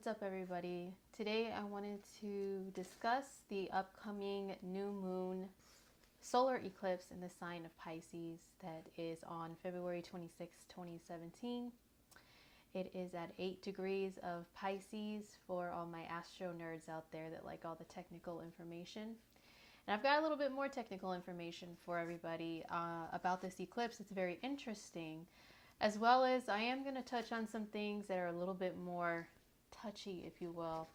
What's up, everybody? Today I wanted to discuss the upcoming new moon solar eclipse in the sign of Pisces that is on February 26, 2017. It is at 8 degrees of Pisces for all my astro nerds out there that like all the technical information. And I've got a little bit more technical information for everybody about this eclipse. It's very interesting, as well as I am going to touch on some things that are a little bit more touchy, if you will,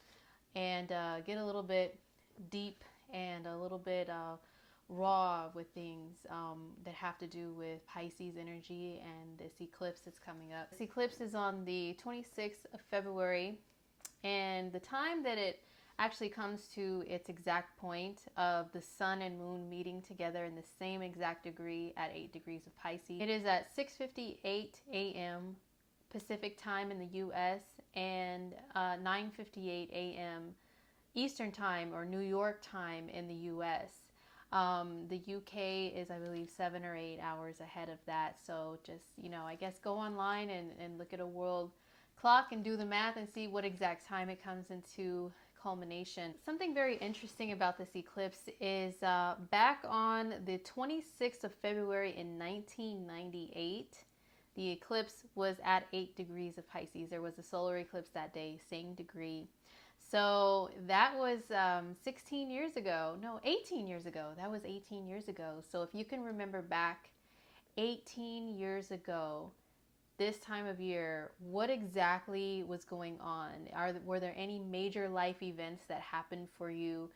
and get a little bit deep and a little bit raw with things that have to do with Pisces energy and this eclipse that's coming up. This eclipse is on the 26th of February, and the time that it actually comes to its exact point of the sun and moon meeting together in the same exact degree at 8 degrees of Pisces. It is at 6:58 a.m. Pacific time in the U.S. and 9:58 a.m. Eastern time or New York time in the U.S. The UK is, I believe, 7 or 8 hours ahead of that. So just, I guess go online and look at a world clock and do the math and see what exact time it comes into culmination. Something very interesting about this eclipse is back on the 26th of February in 1998, the eclipse was at 8 degrees of Pisces. There was a solar eclipse that day, same degree. So that was 16 years ago. No, 18 years ago. That was 18 years ago. So if you can remember back 18 years ago, this time of year, what exactly was going on? Were there any major life events that happened for you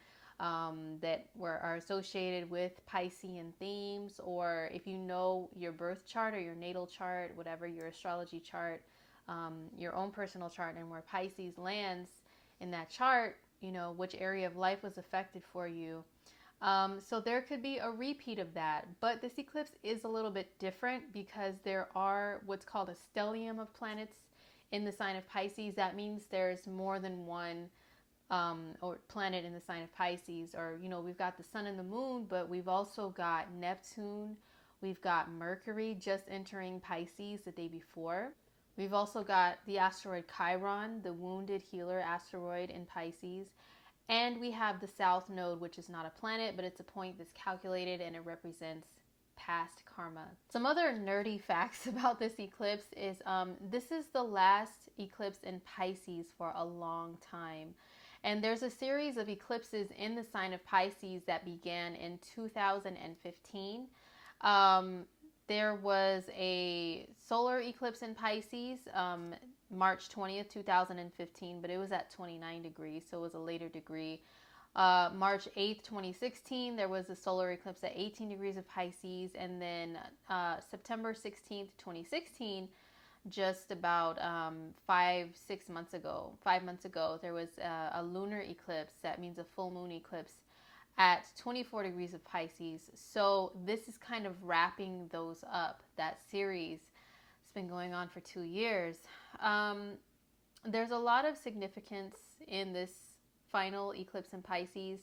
that are associated with Piscean themes? Or if you know your birth chart or your natal chart, whatever your astrology chart, your own personal chart, and where Pisces lands in that chart, which area of life was affected for you. So there could be a repeat of that, but this eclipse is a little bit different because there are what's called a stellium of planets in the sign of Pisces. That means there's more than one or planet in the sign of Pisces. Or, we've got the sun and the moon, but we've also got Neptune. We've got Mercury just entering Pisces the day before. We've also got the asteroid Chiron, the wounded healer asteroid in Pisces. And we have the South Node, which is not a planet, but it's a point that's calculated and it represents past karma. Some other nerdy facts about this eclipse is this is the last eclipse in Pisces for a long time. And there's a series of eclipses in the sign of Pisces that began in 2015. There was a solar eclipse in Pisces, March 20th, 2015, but it was at 29 degrees, so it was a later degree. March 8th, 2016, there was a solar eclipse at 18 degrees of Pisces, and then September 16th, 2016, just about 5 months ago, there was a lunar eclipse. That means a full moon eclipse at 24 degrees of Pisces. So this is kind of wrapping those up, that series. It's been going on for 2 years. There's a lot of significance in this final eclipse in Pisces.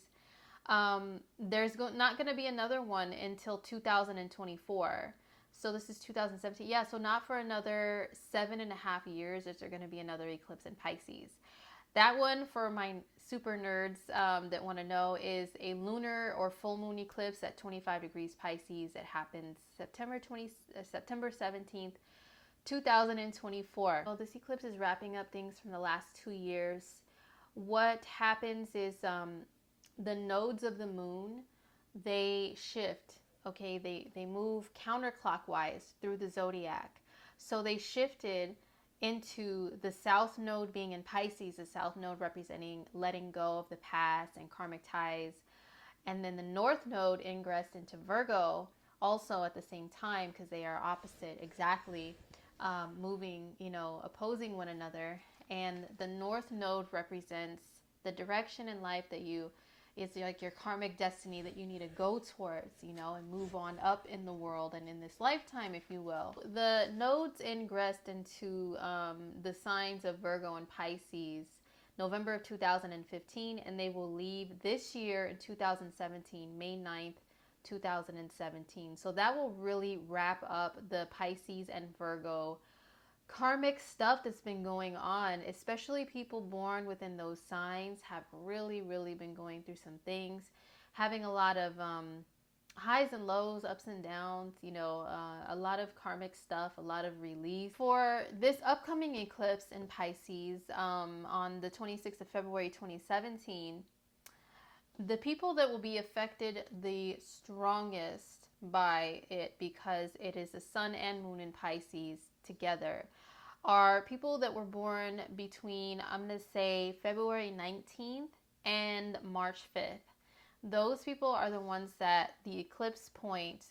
There's not going to be another one until 2024. So this is 2017. Yeah, so not for another 7.5 years is there going to be another eclipse in Pisces. That one, for my super nerds that want to know, is a lunar or full moon eclipse at 25 degrees Pisces. It happens September 17th, 2024. Well, this eclipse is wrapping up things from the last 2 years. What happens is the nodes of the moon, they shift. Okay, they move counterclockwise through the zodiac. So they shifted into the South Node being in Pisces, the South Node representing letting go of the past and karmic ties. And then the North Node ingressed into Virgo also at the same time, because they are opposite exactly, moving, opposing one another. And the North Node represents the direction in life that it's like your karmic destiny that you need to go towards, and move on up in the world and in this lifetime, if you will. The nodes ingressed into the signs of Virgo and Pisces November of 2015, and they will leave this year in 2017, May 9th, 2017. So that will really wrap up the Pisces and Virgo karmic stuff that's been going on, especially people born within those signs have really, really been going through some things, having a lot of highs and lows, ups and downs, a lot of karmic stuff, a lot of release. For this upcoming eclipse in Pisces on the 26th of February 2017, the people that will be affected the strongest by it, because it is the sun and moon in Pisces together, are people that were born between, I'm going to say, February 19th and March 5th. Those people are the ones that the eclipse point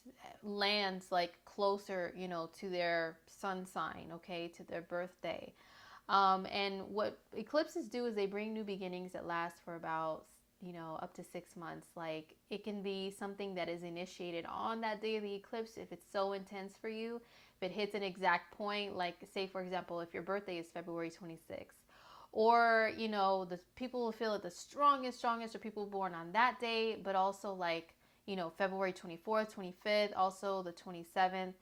lands like closer, to their sun sign, okay, to their birthday. And what eclipses do is they bring new beginnings that last for about, up to 6 months. Like, it can be something that is initiated on that day of the eclipse if it's so intense for you. If it hits an exact point, like say, for example, if your birthday is February 26th, or, the people will feel it the strongest are people born on that day, but also like, February 24th, 25th, also the 27th,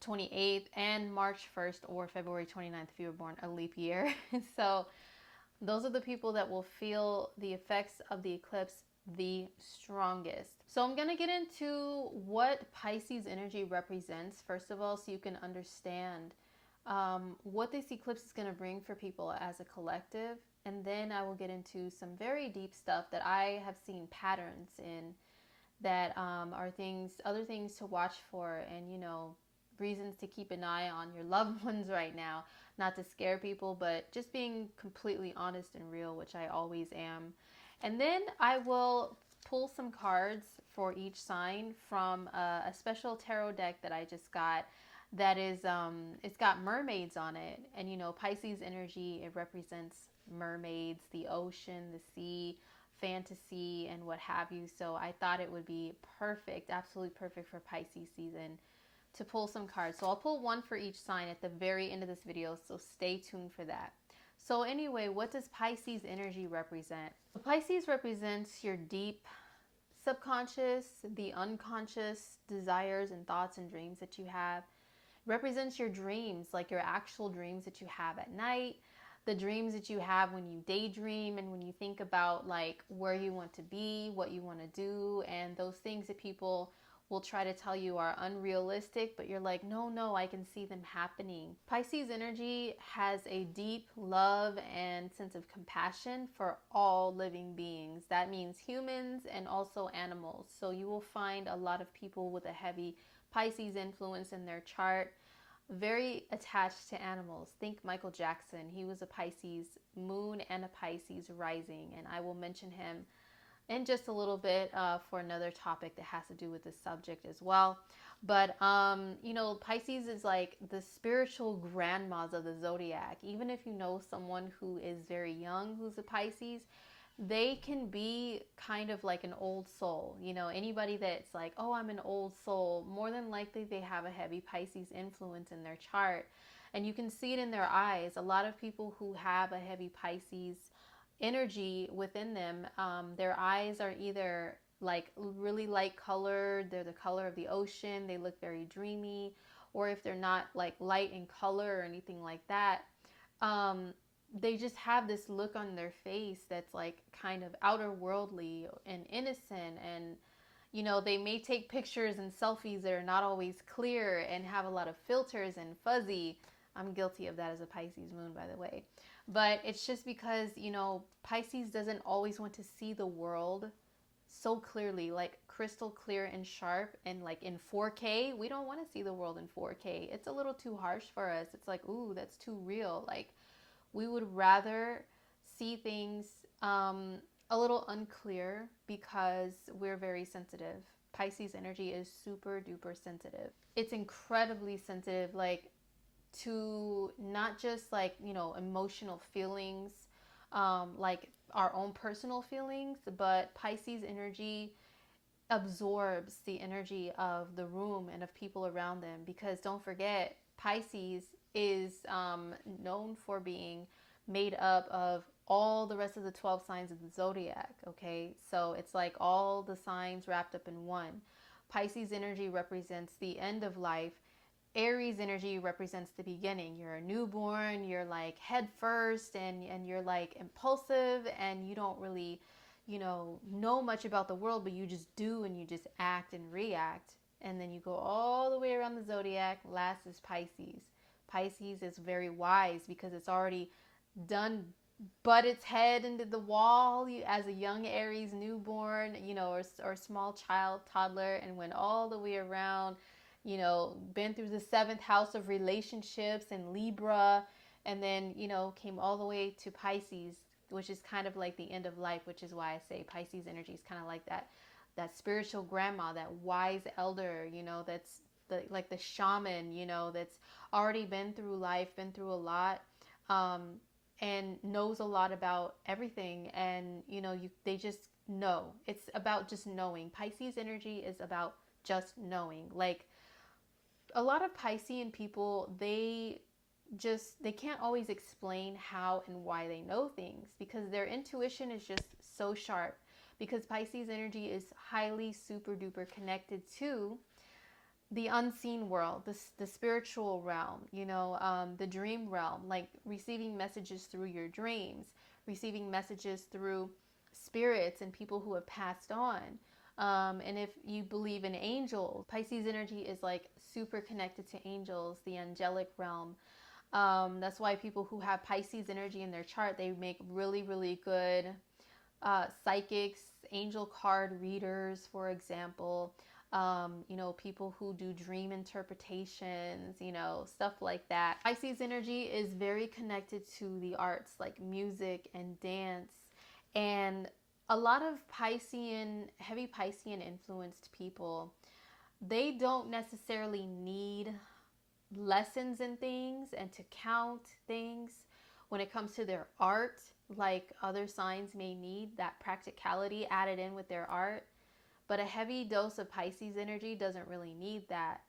28th, and March 1st, or February 29th if you were born a leap year. So those are the people that will feel the effects of the eclipse the strongest. So I'm going to get into what Pisces energy represents, first of all, so you can understand what this eclipse is going to bring for people as a collective. And then I will get into some very deep stuff that I have seen patterns in, that are other things to watch for, and, reasons to keep an eye on your loved ones right now. Not to scare people, but just being completely honest and real, which I always am. And then I will pull some cards for each sign from a special tarot deck that I just got, that is it's got mermaids on it. And Pisces energy, it represents mermaids, the ocean, the sea, fantasy, and what have you. So I thought it would be perfect, absolutely perfect for Pisces season to pull some cards. So I'll pull one for each sign at the very end of this video, so stay tuned for that. So anyway, what does Pisces energy represent? Pisces represents your deep subconscious, the unconscious desires and thoughts and dreams that you have. It represents your dreams, like your actual dreams that you have at night, the dreams that you have when you daydream, and when you think about like where you want to be, what you want to do, and those things that people will try to tell you are unrealistic, but you're like, no, I can see them happening. Pisces energy has a deep love and sense of compassion for all living beings. That means humans and also animals. So you will find a lot of people with a heavy Pisces influence in their chart, very attached to animals. Think Michael Jackson. He was a Pisces moon and a Pisces rising, and I will mention him in just a little bit for another topic that has to do with this subject as well. But, Pisces is like the spiritual grandmas of the zodiac. Even if you know someone who is very young who's a Pisces, they can be kind of like an old soul. Anybody that's like, oh, I'm an old soul, more than likely they have a heavy Pisces influence in their chart. And you can see it in their eyes. A lot of people who have a heavy Pisces energy within them, their eyes are either like really light colored, they're the color of the ocean, they look very dreamy, or if they're not like light in color or anything like that, they just have this look on their face that's like kind of outer worldly and innocent. And they may take pictures and selfies that are not always clear and have a lot of filters and fuzzy. I'm guilty of that as a Pisces moon, by the way. But it's just because, Pisces doesn't always want to see the world so clearly, like crystal clear and sharp, and like in 4K. We don't want to see the world in 4K. It's a little too harsh for us. It's like, ooh, that's too real. Like, we would rather see things a little unclear, because we're very sensitive. Pisces energy is super duper sensitive. It's incredibly sensitive, like, to not just like, emotional feelings, like our own personal feelings, but Pisces energy absorbs the energy of the room and of people around them. Because don't forget, Pisces is known for being made up of all the rest of the 12 signs of the zodiac. Okay, so it's like all the signs wrapped up in one. Pisces energy represents the end of life, Aries energy represents the beginning. You're a newborn, you're like head first, and you're like impulsive, and you don't really, know much about the world, but you just do, and you just act and react. And then you go all the way around the zodiac. Last is Pisces. Pisces is very wise because it's already done butt its head into the wall as a young Aries newborn, or small child, toddler, and went all the way around, been through the seventh house of relationships and Libra, and then, came all the way to Pisces, which is kind of like the end of life, which is why I say Pisces energy is kind of like that spiritual grandma, that wise elder, that's like the shaman, that's already been through life, been through a lot, and knows a lot about everything. And, they just know. It's about just knowing. Pisces energy is about just knowing. Like, a lot of Piscean people, they can't always explain how and why they know things, because their intuition is just so sharp, because Pisces energy is highly super duper connected to the unseen world, the spiritual realm, the dream realm, like receiving messages through your dreams, receiving messages through spirits and people who have passed on. And if you believe in angels, Pisces energy is like super connected to angels, the angelic realm. That's why people who have Pisces energy in their chart, they make really, really good psychics, angel card readers, for example. People who do dream interpretations, stuff like that. Pisces energy is very connected to the arts, like music and dance. And a lot of heavy Piscean influenced people, they don't necessarily need lessons in things and to count things when it comes to their art, like other signs may need that practicality added in with their art. But a heavy dose of Pisces energy doesn't really need that.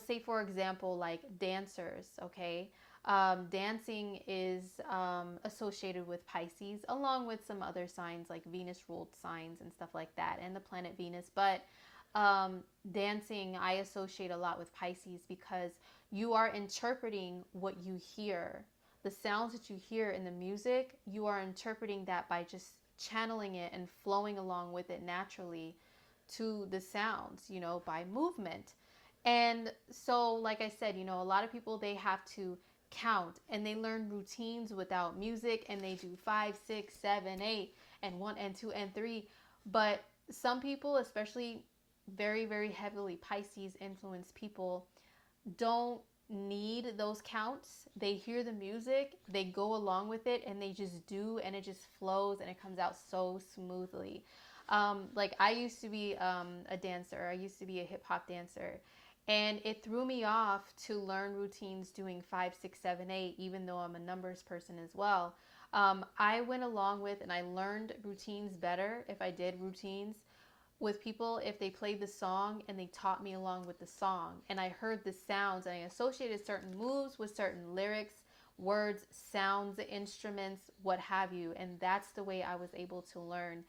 Say for example, like dancers, okay? Dancing is associated with Pisces, along with some other signs like Venus ruled signs and stuff like that, and the planet Venus. But dancing, I associate a lot with Pisces, because you are interpreting what you hear. The sounds that you hear in the music, you are interpreting that by just channeling it and flowing along with it naturally to the sounds, by movement. And so, like I said, a lot of people, they have to count, and they learn routines without music, and they do 5, 6, 7, 8, and 1 and 2 and 3. But some people, especially very, very heavily Pisces influenced people, don't need those counts. They hear the music, they go along with it, and they just do, and it just flows, and it comes out so smoothly. Like, I used to be a dancer. I used to be a hip hop dancer, and it threw me off to learn routines doing 5, 6, 7, 8, even though I'm a numbers person as well. I went along with, and I learned routines better if I did routines with people, if they played the song and they taught me along with the song, and I heard the sounds, and I associated certain moves with certain lyrics, words, sounds, instruments, what have you. And that's the way I was able to learn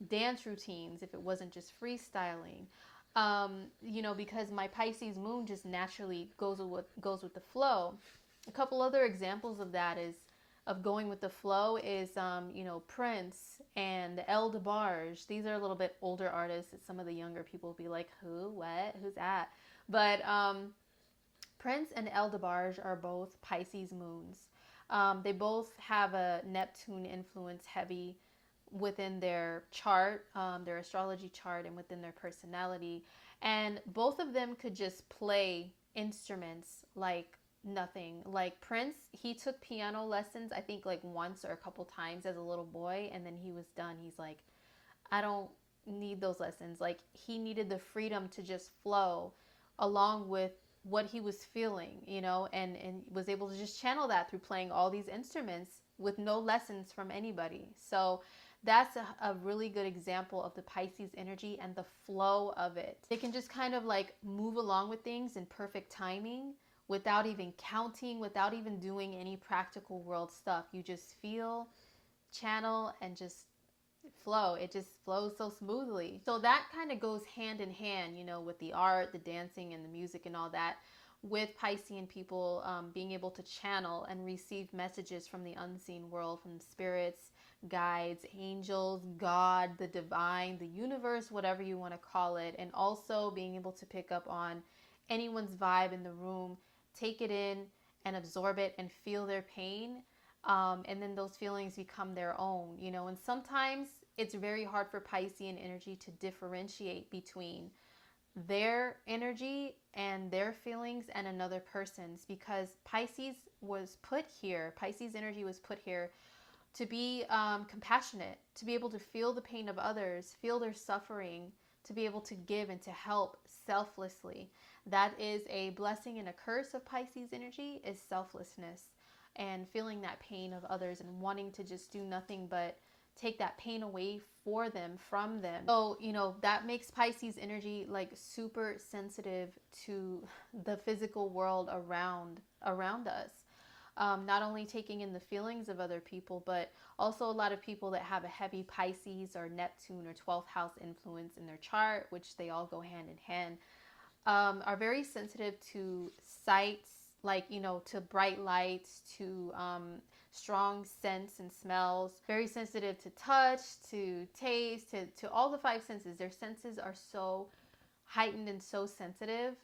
dance routines if it wasn't just freestyling. Because my Pisces moon just naturally goes with the flow. A couple other examples of that of going with the flow is Prince and El DeBarge. These are a little bit older artists. Some of the younger people will be like, who, what, who's that? But Prince and El DeBarge are both Pisces moons. They both have a Neptune influence heavy within their chart, their astrology chart, and within their personality. And both of them could just play instruments like nothing. Like Prince, he took piano lessons, I think like once or a couple times as a little boy, and then he was done. He's like, I don't need those lessons. Like, he needed the freedom to just flow along with what he was feeling, and was able to just channel that through playing all these instruments with no lessons from anybody. So that's a really good example of the Pisces energy and the flow of it. They can just kind of like move along with things in perfect timing without even counting, without even doing any practical world stuff. You just feel, channel, and just flow. It just flows so smoothly. So that kind of goes hand in hand, with the art, the dancing, and the music and all that. with Piscean people being able to channel and receive messages from the unseen world, from spirits, guides, angels, God, the divine, the universe, whatever you want to call it, and also being able to pick up on anyone's vibe in the room, take it in and absorb it and feel their pain. And then those feelings become their own, you know, and sometimes it's very hard for Piscean energy to differentiate between their energy and their feelings and another person's, because Pisces energy was put here to be compassionate, to be able to feel the pain of others, feel their suffering, to be able to give and to help selflessly. That is a blessing and a curse of Pisces energy, is selflessness and feeling that pain of others and wanting to just do nothing but take that pain away for them, from them. So, you know, that makes Pisces energy like super sensitive to the physical world around us. Not only taking in the feelings of other people, but also a lot of people that have a heavy Pisces or Neptune or 12th house influence in their chart, which they all go hand in hand, are very sensitive to sights, like, you know, to bright lights, to strong scents and smells, very sensitive to touch, to taste, to all the five senses. Their senses are so heightened and so sensitive,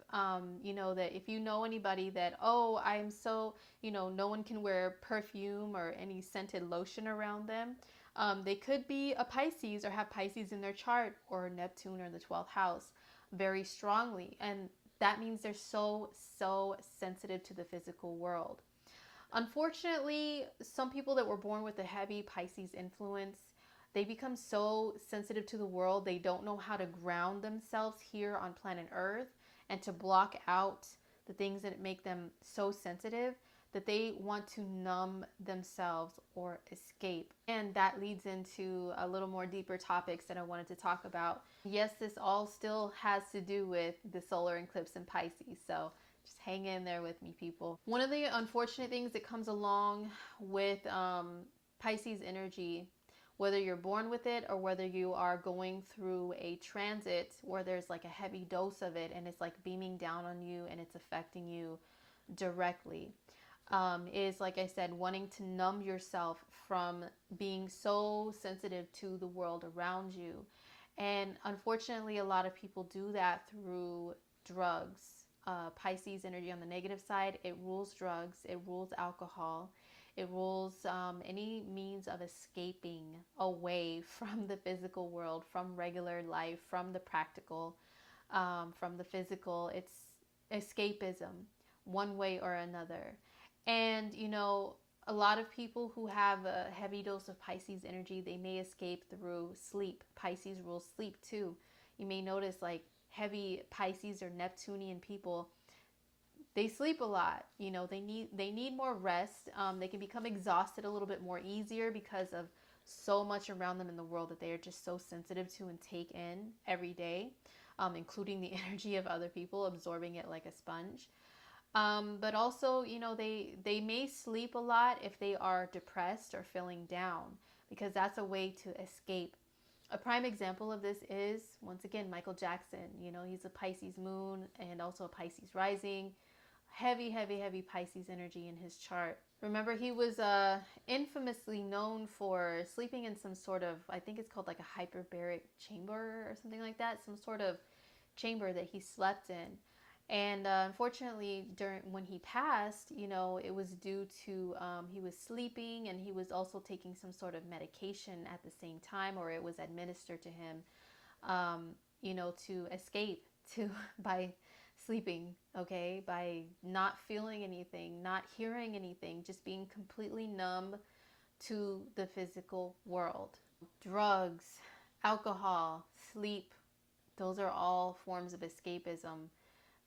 you know, that if you know anybody that, oh, I'm so, you know, no one can wear perfume or any scented lotion around them, they could be a Pisces or have Pisces in their chart or Neptune or the 12th house very strongly. And that means they're so sensitive to the physical world. Unfortunately, some people that were born with a heavy Pisces influence, they become so sensitive to the world, they don't know how to ground themselves here on planet Earth and to block out the things that make them so sensitive, that they want to numb themselves or escape. And that leads into a little more deeper topics that I wanted to talk about. Yes, this all still has to do with the solar eclipse in Pisces, so just hang in there with me, people. One of the unfortunate things that comes along with Pisces energy, whether you're born with it or whether you are going through a transit where there's like a heavy dose of it and it's like beaming down on you and it's affecting you directly, is, like I said, wanting to numb yourself from being so sensitive to the world around you. And unfortunately, a lot of people do that through drugs. Pisces energy on the negative side, it rules drugs, it rules alcohol, it rules any means of escaping away from the physical world, from regular life, from the practical, from the physical. It's escapism, one way or another. And, you know, a lot of people who have a heavy dose of Pisces energy, they may escape through sleep. Pisces rules sleep too. You may notice like heavy Pisces or Neptunian people, they sleep a lot. You know, they need more rest. They can become exhausted a little bit more easier because of so much around them in the world that they are just so sensitive to and take in every day, including the energy of other people, absorbing it like a sponge. But also, you know, they may sleep a lot if they are depressed or feeling down, because that's a way to escape. A prime example of this is, once again, Michael Jackson. You know, he's a Pisces moon and also a Pisces rising. Heavy Pisces energy in his chart. Remember, he was infamously known for sleeping in some sort of, I think it's called like a hyperbaric chamber or something like that, some sort of chamber that he slept in. And unfortunately, when he passed, you know, it was due to he was sleeping and he was also taking some sort of medication at the same time, or it was administered to him, you know, to escape by sleeping, okay, by not feeling anything, not hearing anything, just being completely numb to the physical world. Drugs, alcohol, sleep, those are all forms of escapism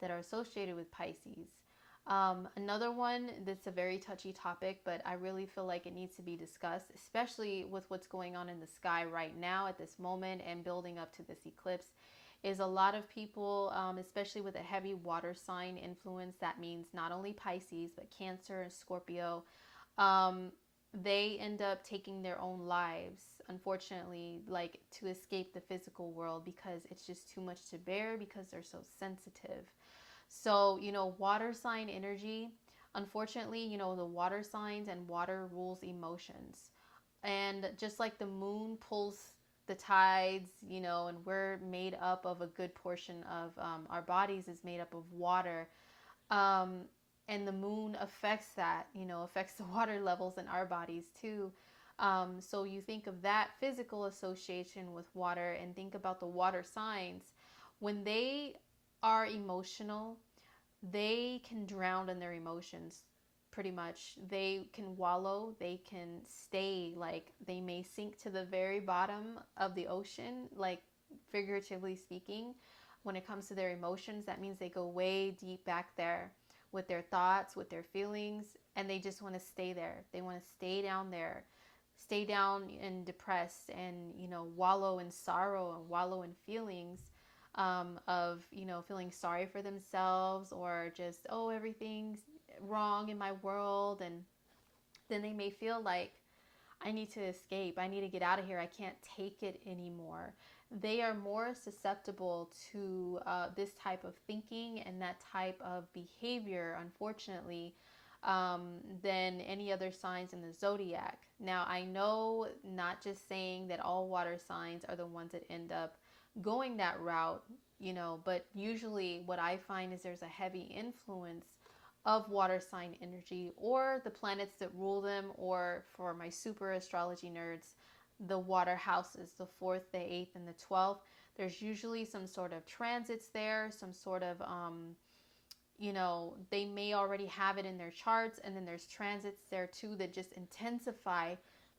that are associated with Pisces. Another one that's a very touchy topic, but I really feel like it needs to be discussed, especially with what's going on in the sky right now at this moment and building up to this eclipse, is a lot of people, especially with a heavy water sign influence, that means not only Pisces, but Cancer and Scorpio, they end up taking their own lives, unfortunately, like to escape the physical world, because it's just too much to bear because they're so sensitive. So, water sign energy, unfortunately, the water signs and water rules emotions. And just like the moon pulls the tides, and we're made up of a good portion of our bodies is made up of water. Um, and the moon affects that, affects the water levels in our bodies too. So you think of that physical association with water and think about the water signs. When they are emotional, they can drown in their emotions pretty much. They can wallow, they can stay, like they may sink to the very bottom of the ocean, like figuratively speaking. When it comes to their emotions, that means they go way deep back there with their thoughts, with their feelings, and they just want to stay there. They want to stay down there, stay down and depressed, and wallow in sorrow and wallow in feelings, of feeling sorry for themselves, or just, oh, everything's wrong in my world. And then they may feel like, I need to escape, I need to get out of here, I can't take it anymore. They are more susceptible to this type of thinking and that type of behavior, unfortunately, than any other signs in the zodiac. Now, I know, not just saying that all water signs are the ones that end up going that route, but usually what I find is there's a heavy influence of water sign energy, or the planets that rule them, or for my super astrology nerds, the water houses, the 4th, the 8th, and the 12th. There's usually some sort of transits there, some sort of they may already have it in their charts, and then there's transits there too that just intensify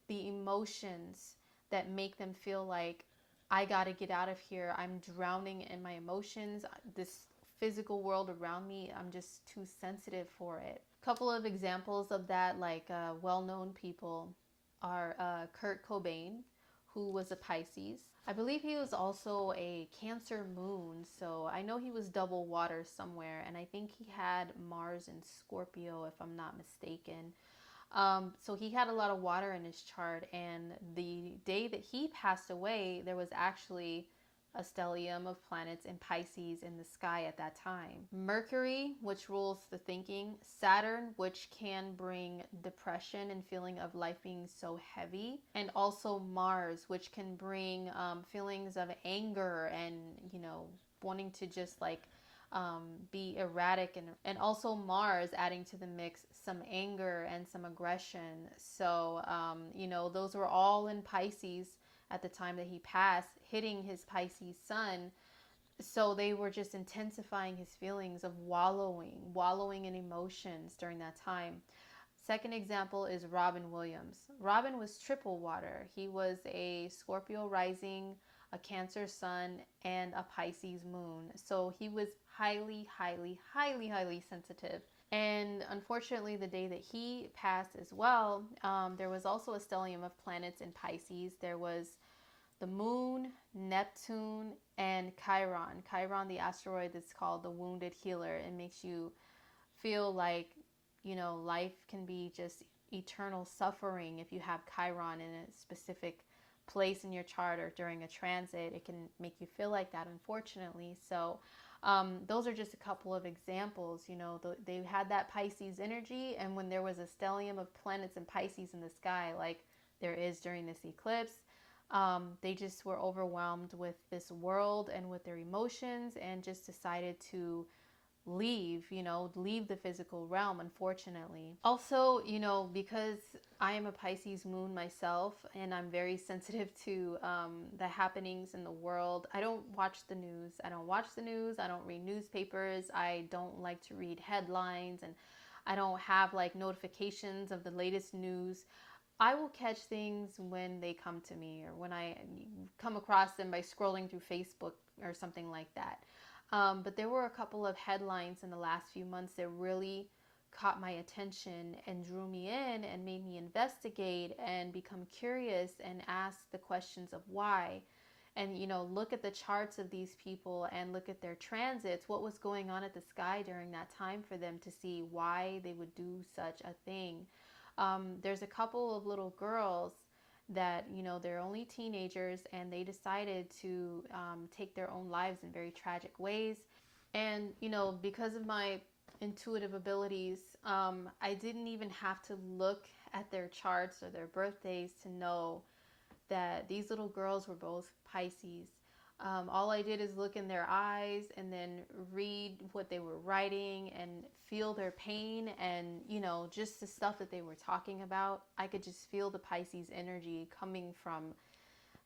the emotions, that make them feel like, I got to get out of here, I'm drowning in my emotions, this physical world around me, I'm just too sensitive for it. A couple of examples of that, like well-known people, are Kurt Cobain, who was a Pisces. I believe he was also a Cancer moon, so I know he was double water somewhere, and I think he had Mars in Scorpio, if I'm not mistaken. So he had a lot of water in his chart, and the day that he passed away, there was actually a stellium of planets in Pisces in the sky at that time. Mercury, which rules the thinking, Saturn, which can bring depression and feeling of life being so heavy, and also Mars, which can bring feelings of anger and, wanting to just like be erratic, and also Mars adding to the mix some anger and some aggression. So, those were all in Pisces at the time that he passed, hitting his Pisces sun. So they were just intensifying his feelings of wallowing in emotions during that time. Second example is Robin Williams. Robin was triple water. He was a Scorpio rising, a Cancer sun, and a Pisces moon. So he was highly, highly, highly, highly sensitive. And unfortunately, the day that he passed as well, there was also a stellium of planets in Pisces. There was the moon, Neptune, and Chiron. Chiron, the asteroid that's called the wounded healer. It makes you feel like, life can be just eternal suffering if you have Chiron in a specific place in your chart or during a transit. It can make you feel like that, unfortunately. So those are just a couple of examples. They had that Pisces energy, and when there was a stellium of planets and Pisces in the sky, like there is during this eclipse, they just were overwhelmed with this world and with their emotions, and just decided to leave the physical realm, unfortunately. Also, because I am a Pisces moon myself, and I'm very sensitive to the happenings in the world, I don't watch the news. I don't read newspapers. I don't like to read headlines, and I don't have like notifications of the latest news. I will catch things when they come to me, or when I come across them by scrolling through Facebook or something like that. But there were a couple of headlines in the last few months that really caught my attention and drew me in and made me investigate and become curious and ask the questions of why. And, look at the charts of these people and look at their transits, what was going on at the sky during that time for them to see why they would do such a thing. There's a couple of little girls that, they're only teenagers, and they decided to take their own lives in very tragic ways. And, because of my intuitive abilities, I didn't even have to look at their charts or their birthdays to know that these little girls were both Pisces. All I did is look in their eyes and then read what they were writing and feel their pain and, just the stuff that they were talking about. I could just feel the Pisces energy coming from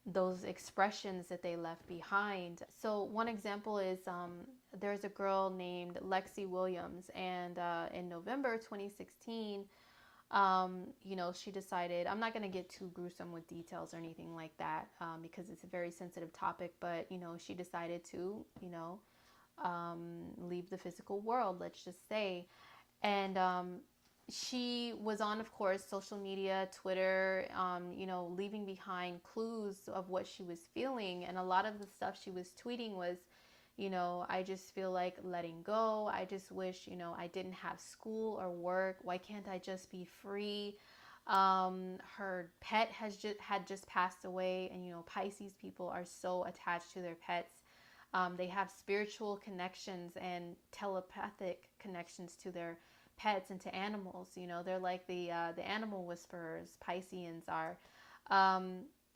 those expressions that they left behind. So one example is there's a girl named Lexi Williams, and in November 2016, she decided, I'm not going to get too gruesome with details or anything like that, because it's a very sensitive topic, but, she decided to, leave the physical world, let's just say. And she was on, of course, social media, Twitter, leaving behind clues of what she was feeling. And a lot of the stuff she was tweeting was, I just feel like letting go. I just wish, I didn't have school or work. Why can't I just be free? Her pet had just passed away, and Pisces people are so attached to their pets. They have spiritual connections and telepathic connections to their pets and to animals. They're like the animal whisperers. Pisceans are.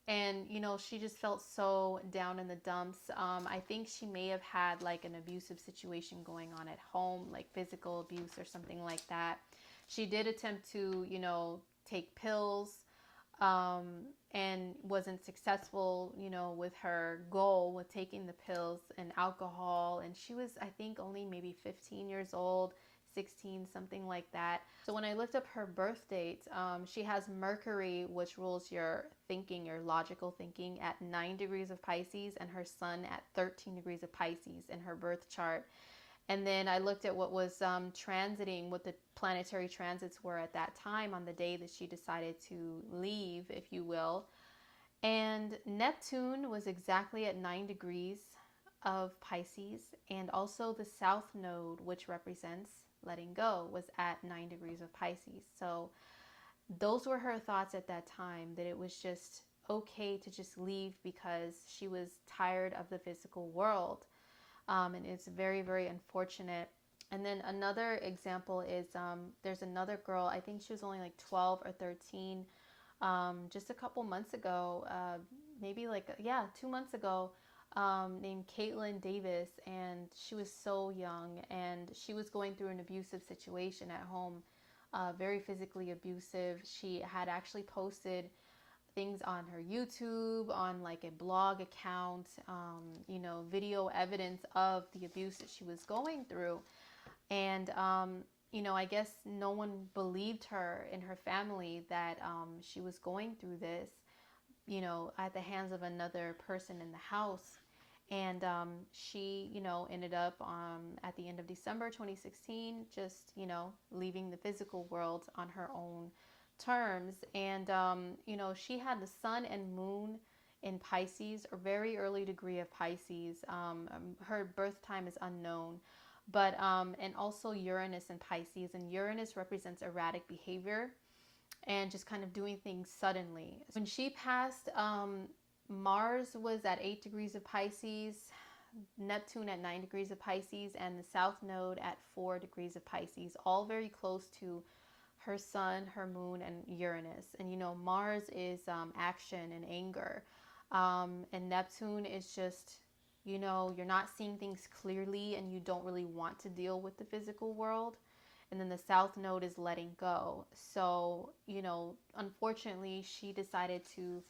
And she just felt so down in the dumps. I think she may have had like an abusive situation going on at home, like physical abuse or something like that. She did attempt to take pills, and wasn't successful with her goal with taking the pills and alcohol. And she was, I think, only maybe 15 years old, 16, something like that. So when I looked up her birth date, she has Mercury, which rules your thinking, your logical thinking, at 9 degrees of Pisces, and her sun at 13 degrees of Pisces in her birth chart. And then I looked at what was transiting, what the planetary transits were at that time on the day that she decided to leave, if you will. And Neptune was exactly at 9 degrees of Pisces, and also the South Node, which represents letting go, was at 9 degrees of Pisces. So those were her thoughts at that time, that it was just okay to just leave because she was tired of the physical world. And it's very, very unfortunate. And then another example is there's another girl, I think she was only like 12 or 13, just a couple months ago, maybe 2 months ago, named Caitlin Davis. And she was so young, and she was going through an abusive situation at home, very physically abusive. She had actually posted things on her YouTube, on like a blog account, video evidence of the abuse that she was going through. And, I guess no one believed her in her family that she was going through this, at the hands of another person in the house. And she, ended up at the end of December 2016, just, leaving the physical world on her own terms. And, she had the sun and moon in Pisces, a very early degree of Pisces. Her birth time is unknown. But, and also Uranus in Pisces. And Uranus represents erratic behavior and just kind of doing things suddenly. When she passed, Mars was at 8 degrees of Pisces, Neptune at 9 degrees of Pisces, and the South Node at 4 degrees of Pisces, all very close to her sun, her moon, and Uranus. And Mars is action and anger, and Neptune is just, you're not seeing things clearly, and you don't really want to deal with the physical world. And then the South Node is letting go. So, unfortunately, she decided to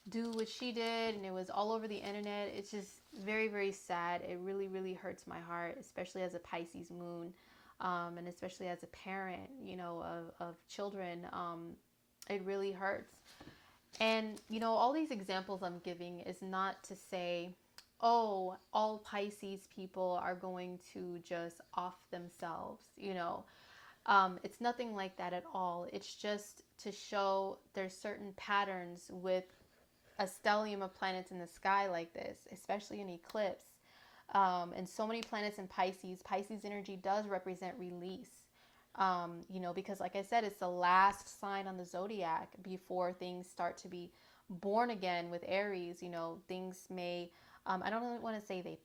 do what she did, and it was all over the internet. It's just very, very sad. It really, really hurts my heart, especially as a Pisces moon, and especially as a parent, of children. It really hurts. And, all these examples I'm giving is not to say, oh, all Pisces people are going to just off themselves, It's nothing like that at all. It's just to show there's certain patterns with a stellium of planets in the sky like this, especially an eclipse. And so many planets in Pisces. Pisces energy does represent release. Because like I said, it's the last sign on the zodiac before things start to be born again with Aries. Things may, I don't really want to say they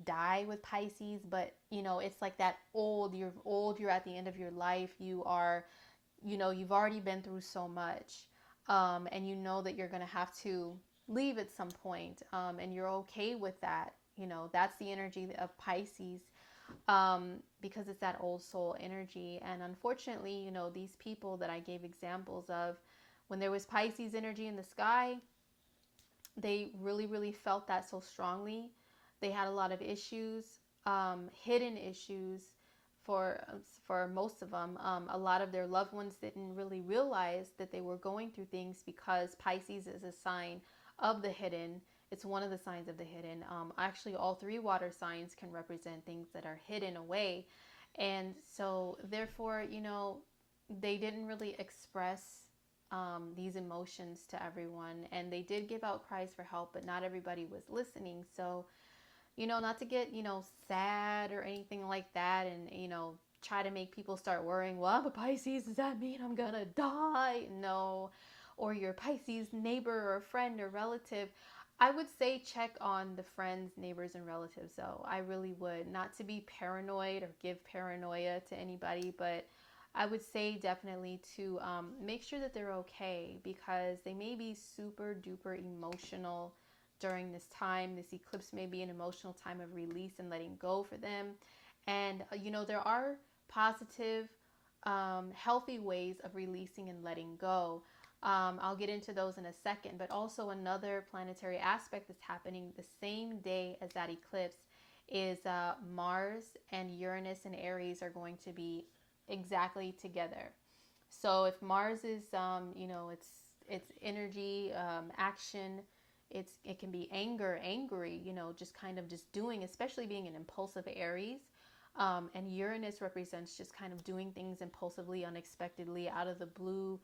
die with Pisces, but you know, it's like that old, you're at the end of your life, you are, you know, you've already been through so much, and you know that you're going to have to leave at some point, and you're okay with that. You know, that's the energy of Pisces, because it's that old soul energy. And unfortunately, you know, these people that I gave examples of, when there was Pisces energy in the sky, they really, really felt that so strongly. They had a lot of issues, hidden issues for most of them. A lot of their loved ones didn't really realize that they were going through things, because Pisces is a sign of the hidden. It's one of the signs of the hidden. Actually, all three water signs can represent things that are hidden away. And so, therefore, you know, they didn't really express these emotions to everyone. And they did give out cries for help, but not everybody was listening. So, you know, not to get, you know, sad or anything like that, and, you know, try to make people start worrying, well, I'm a Pisces, does that mean I'm gonna die? No. Or your Pisces neighbor or friend or relative. I would say check on the friends, neighbors, and relatives, though. I really would. Not to be paranoid or give paranoia to anybody, but I would say definitely to make sure that they're okay, because they may be super duper emotional during this time. This eclipse may be an emotional time of release and letting go for them. And, you know, there are positive, healthy ways of releasing and letting go. I'll get into those in a second. But also, another planetary aspect that's happening the same day as that eclipse is Mars and Uranus and Aries are going to be exactly together. So if Mars is, you know, it's energy, action. It can be anger, angry, you know, just kind of just doing, especially being an impulsive Aries. And Uranus represents just kind of doing things impulsively, unexpectedly, out of the blue,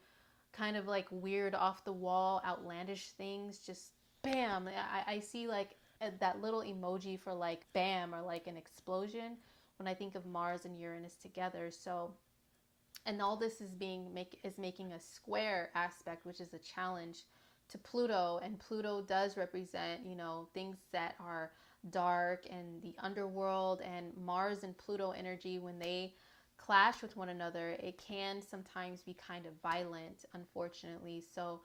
kind of like weird, off the wall, outlandish things. Just bam. I see like that little emoji for like bam, or like an explosion, when I think of Mars and Uranus together. So, and all this is making a square aspect, which is a challenge to Pluto. And Pluto does represent, you know, things that are dark and the underworld. And Mars and Pluto energy, when they clash with one another, it can sometimes be kind of violent, unfortunately. So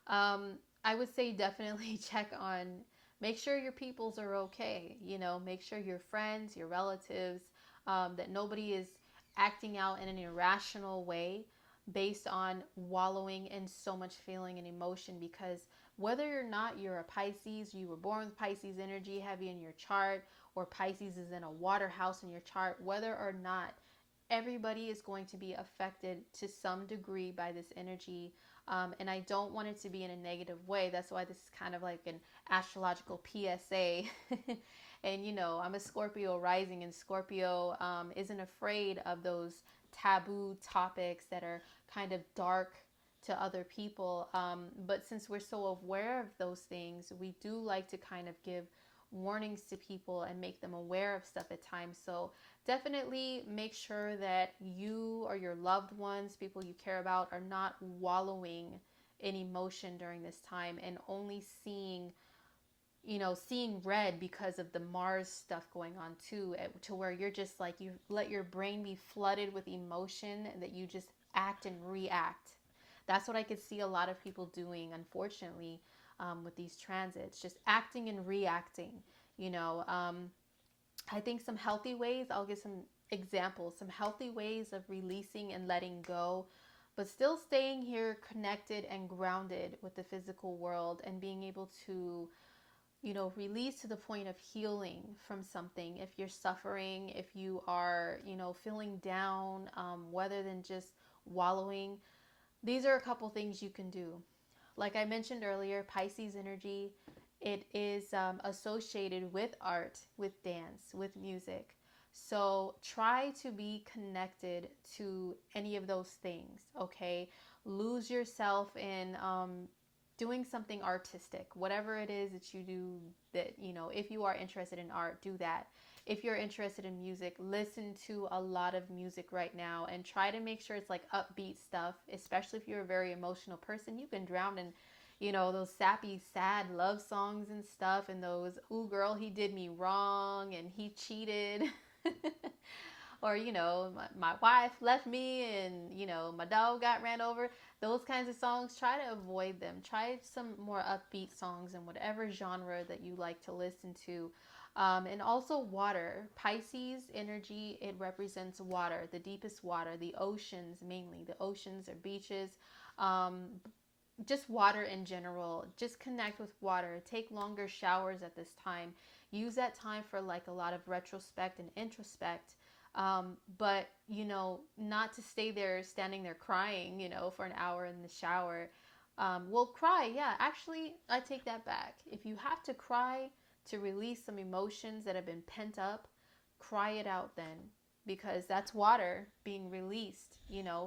I would say definitely check on, make sure your peoples are okay, you know, make sure your friends, your relatives, that nobody is acting out in an irrational way based on wallowing in so much feeling and emotion. Because whether or not you're a Pisces, you were born with Pisces energy heavy in your chart, or Pisces is in a water house in your chart, whether or not, everybody is going to be affected to some degree by this energy. And I don't want it to be in a negative way. That's why this is kind of like an astrological PSA. And, you know, I'm a Scorpio rising, and Scorpio isn't afraid of those taboo topics that are kind of dark to other people. But since we're so aware of those things, we do like to kind of give warnings to people and make them aware of stuff at times. So definitely make sure that you or your loved ones, people you care about, are not wallowing in emotion during this time and only seeing, you know, seeing red because of the Mars stuff going on too, to where you're just like, you let your brain be flooded with emotion that you just act and react. That's what I could see a lot of people doing, unfortunately, with these transits, just acting and reacting, you know. I think some healthy ways, I'll give some examples, some healthy ways of releasing and letting go, but still staying here connected and grounded with the physical world, and being able to, you know, release to the point of healing from something. If you're suffering, if you are, you know, feeling down, rather than just wallowing, these are a couple things you can do. Like I mentioned earlier, Pisces energy, it is associated with art, with dance, with music. So try to be connected to any of those things, okay? Lose yourself in doing something artistic, whatever it is that you do, that, you know, if you are interested in art, do that. If you're interested in music, listen to a lot of music right now, and try to make sure it's like upbeat stuff, especially if you're a very emotional person. You can drown in, those sappy, sad love songs and stuff, and those, ooh, girl, he did me wrong and he cheated. Or, my wife left me and, my dog got ran over. Those kinds of songs, try to avoid them. Try some more upbeat songs in whatever genre that you like to listen to. And also water. Pisces energy, it represents water, the deepest water, the oceans mainly. The oceans or beaches. Just water in general. Just connect with water. Take longer showers at this time. Use that time for like a lot of retrospect and introspect. But not to stay there standing there crying, for an hour in the shower. Well, cry, yeah, actually I take that back. If you have to cry to release some emotions that have been pent up, cry it out then, because that's water being released,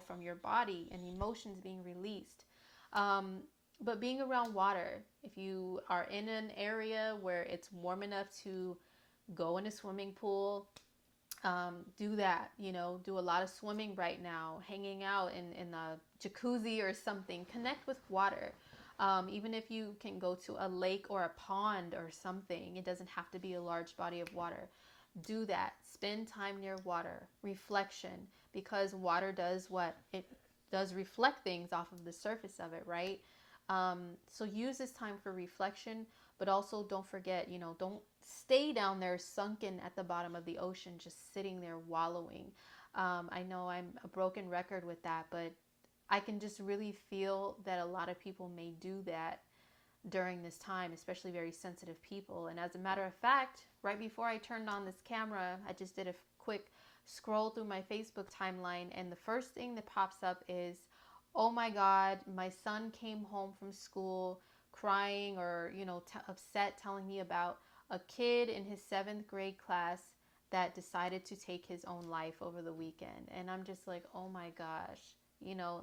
from your body, and emotions being released. But being around water, if you are in an area where it's warm enough to go in a swimming pool, do that. Do a lot of swimming right now, hanging out in a jacuzzi or something. Connect with water. Even if you can go to a lake or a pond or something, it doesn't have to be a large body of water. Do that. Spend time near water. Reflection, because water does what? It does reflect things off of the surface of it, right? So use this time for reflection, but also don't forget, don't stay down there sunken at the bottom of the ocean, just sitting there wallowing. I know I'm a broken record with that, but I can just really feel that a lot of people may do that during this time, especially very sensitive people. And as a matter of fact, right before I turned on this camera, I just did a quick scroll through my Facebook timeline, and the first thing that pops up is, oh my God, my son came home from school crying or, upset, telling me about a kid in his 7th grade class that decided to take his own life over the weekend. And I'm just like, oh my gosh,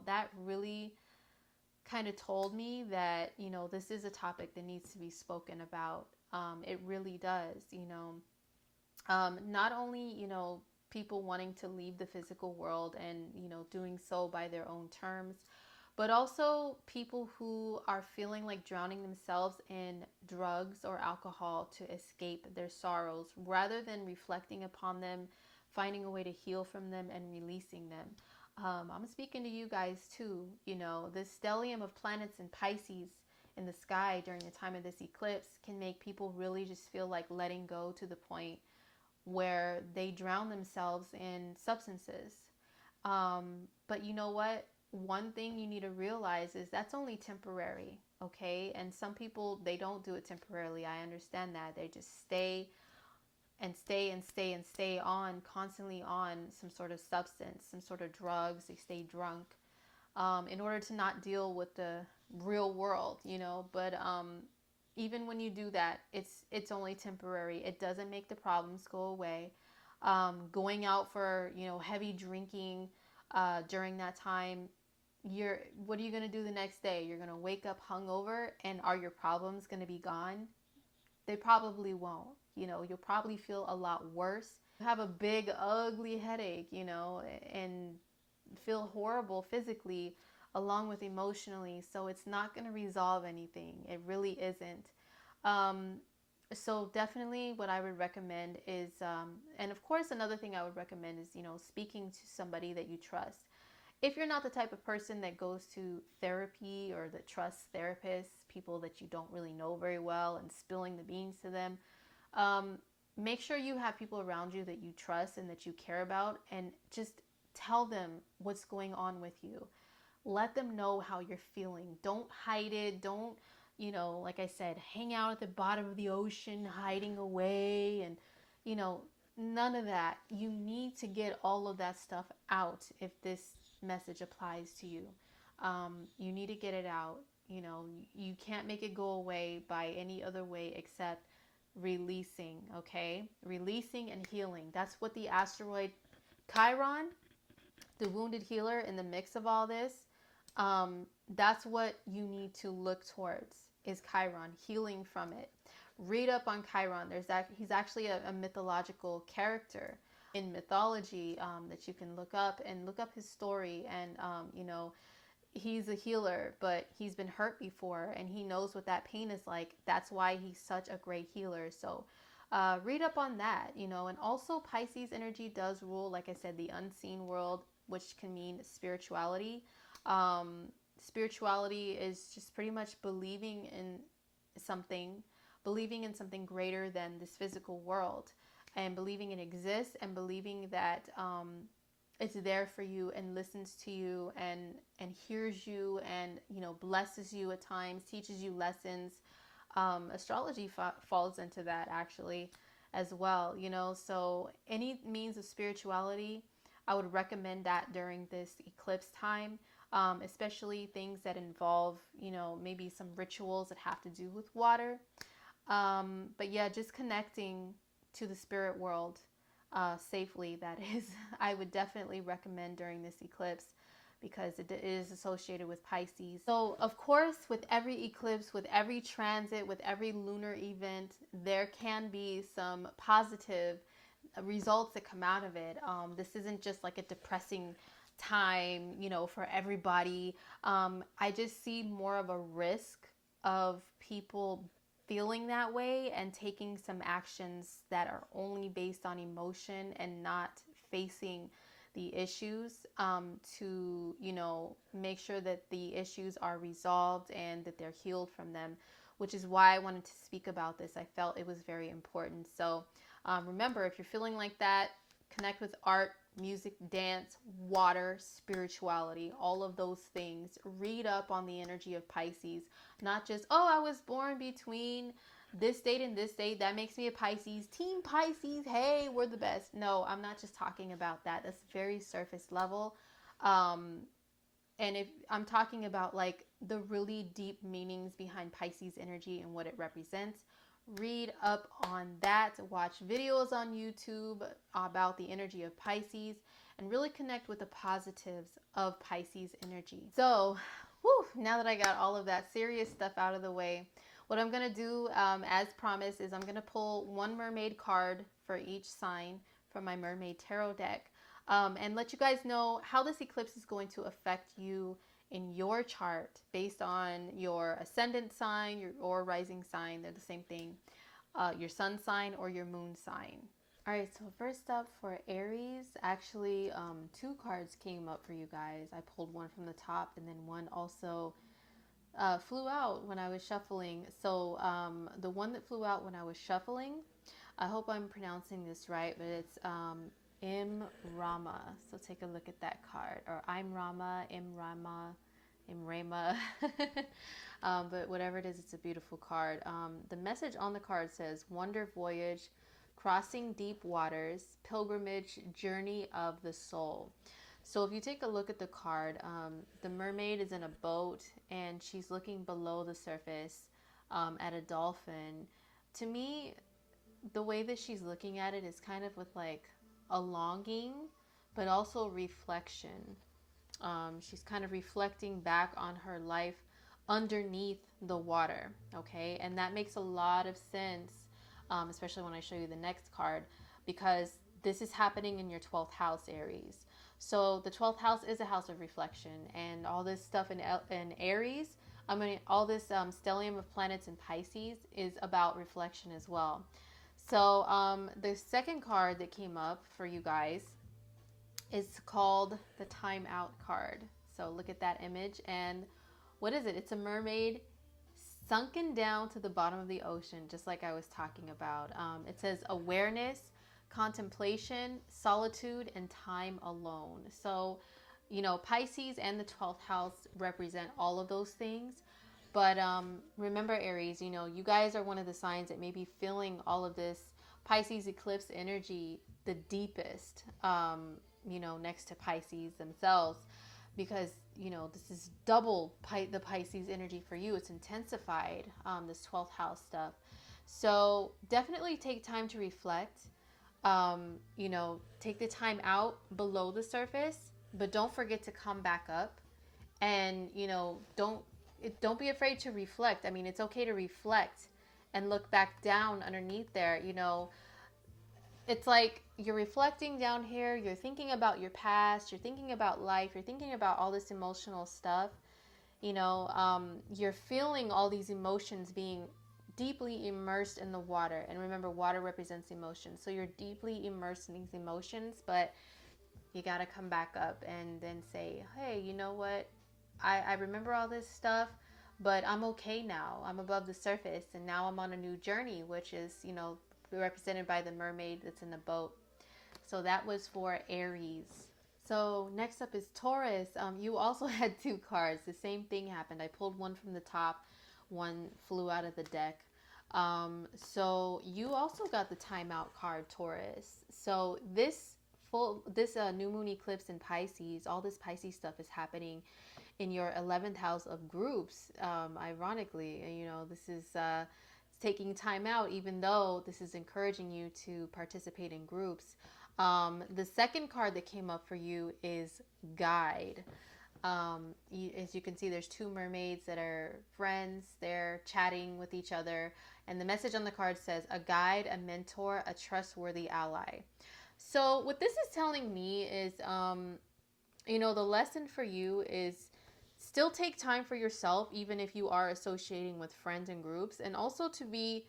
that really kind of told me that, this is a topic that needs to be spoken about. It really does, not only, people wanting to leave the physical world and, doing so by their own terms, but also people who are feeling like drowning themselves in drugs or alcohol to escape their sorrows, rather than reflecting upon them, finding a way to heal from them and releasing them. I'm speaking to you guys too. This stellium of planets in Pisces in the sky during the time of this eclipse can make people really just feel like letting go, to the point where they drown themselves in substances. But you know what? One thing you need to realize is that's only temporary, okay? And some people, they don't do it temporarily. I understand that. They just stay and stay and stay and stay on, constantly on some sort of substance, some sort of drugs. They stay drunk in order to not deal with the real world, But even when you do that, it's only temporary. It doesn't make the problems go away. Going out for, heavy drinking during that time, what are you going to do the next day? You're going to wake up hungover, and are your problems going to be gone? They probably won't. You'll probably feel a lot worse. You have a big, ugly headache, and feel horrible physically along with emotionally. So it's not going to resolve anything. It really isn't. So definitely what I would recommend is, and of course another thing I would recommend is, speaking to somebody that you trust. If you're not the type of person that goes to therapy or that trusts therapists, people that you don't really know very well, and spilling the beans to them, make sure you have people around you that you trust and that you care about, and just tell them what's going on with you. Let them know how you're feeling. Don't hide it. Don't, like I said, hang out at the bottom of the ocean, hiding away, and, none of that. You need to get all of that stuff out if this message applies to you. You need to get it out. You can't make it go away by any other way except releasing, okay? Releasing and healing. That's what the asteroid Chiron, the wounded healer, in the mix of all this, that's what you need to look towards, is Chiron, healing from it. Read up on Chiron. He's actually a mythological character in mythology that you can look up his story, and he's a healer, but he's been hurt before and he knows what that pain is like. That's why he's such a great healer. So read up on that, you know. And also Pisces energy does rule, like I said, the unseen world, which can mean spirituality. Spirituality is just pretty much believing in something, believing in something greater than this physical world, and believing it exists, and believing that it's there for you and listens to you and hears you and, you know, blesses you at times, teaches you lessons. Astrology falls into that actually as well, you know. So any means of spirituality, I would recommend that during this eclipse time, especially things that involve, you know, maybe some rituals that have to do with water. But yeah, just connecting to the spirit world safely, that is, I would definitely recommend during this eclipse, because it is associated with Pisces. So of course, with every eclipse, with every transit, with every lunar event, there can be some positive results that come out of it. This isn't just like a depressing time, you know, for everybody. I just see more of a risk of people feeling that way and taking some actions that are only based on emotion and not facing the issues, to, you know, make sure that the issues are resolved and that they're healed from them, which is why I wanted to speak about this. I felt it was very important. So remember, if you're feeling like that, connect with art, music, dance, water, spirituality, all of those things. Read up on the energy of Pisces, not just, oh, I was born between this date and this date, that makes me a Pisces. Team Pisces, hey, we're the best. No, I'm not just talking about that. That's very surface level. And if I'm talking about like the really deep meanings behind Pisces energy and what it represents, read up on that, watch videos on YouTube about the energy of Pisces, and really connect with the positives of Pisces energy. So, now that I got all of that serious stuff out of the way, what I'm going to do, as promised, is I'm going to pull one mermaid card for each sign from my Mermaid Tarot deck, and let you guys know how this eclipse is going to affect you in your chart based on your ascendant sign or rising sign. They're the same thing. Your sun sign or your moon sign. All right, so first up for Aries, actually two cards came up for you guys. I pulled one from the top and then one also flew out when I was shuffling. So the one that flew out when I was shuffling, I hope I'm pronouncing this right, but it's Im Rama. So take a look at that card. Or I'm Rama, Im Rama, Im Rama. But whatever it is, it's a beautiful card. The message on the card says, Wonder Voyage, Crossing Deep Waters, Pilgrimage, Journey of the Soul. So if you take a look at the card, the mermaid is in a boat and she's looking below the surface at a dolphin. To me, the way that she's looking at it is kind of with like a longing, but also reflection. She's kind of reflecting back on her life underneath the water, okay? And that makes a lot of sense, especially when I show you the next card, because this is happening in your 12th house, Aries. So the 12th house is a house of reflection, and all this stuff in Aries, all this stellium of planets in Pisces is about reflection as well. So the second card that came up for you guys is called the Time Out card. So look at that image, and what is it? It's a mermaid sunken down to the bottom of the ocean, just like I was talking about. It says awareness, contemplation, solitude, and time alone. So, you know, Pisces and the 12th house represent all of those things. But remember, Aries, you know, you guys are one of the signs that may be feeling all of this Pisces eclipse energy the deepest, you know, next to Pisces themselves, because, you know, this is double the Pisces energy for you. It's intensified, this 12th house stuff. So definitely take time to reflect. You know, take the time out below the surface, but don't forget to come back up. And, you know, don't be afraid to reflect. I mean, it's okay to reflect and look back down underneath there. You know, it's like you're reflecting down here, you're thinking about your past, you're thinking about life, you're thinking about all this emotional stuff. You're feeling all these emotions being deeply immersed in the water. And remember, water represents emotions. So you're deeply immersed in these emotions, but you got to come back up and then say, hey, you know what? I remember all this stuff, but I'm okay now. I'm above the surface, and now I'm on a new journey, which is, represented by the mermaid that's in the boat. So that was for Aries. So next up is Taurus. You also had two cards. The same thing happened. I pulled one from the top, one flew out of the deck. So you also got the timeout card, Taurus. So this new moon eclipse in Pisces, all this Pisces stuff is happening in your 11th house of groups. Ironically, this is taking time out, even though this is encouraging you to participate in groups. The second card that came up for you is guide. As you can see, there's two mermaids that are friends. They're chatting with each other. And the message on the card says, a guide, a mentor, a trustworthy ally. So what this is telling me is, the lesson for you is still take time for yourself, even if you are associating with friends and groups, and also to be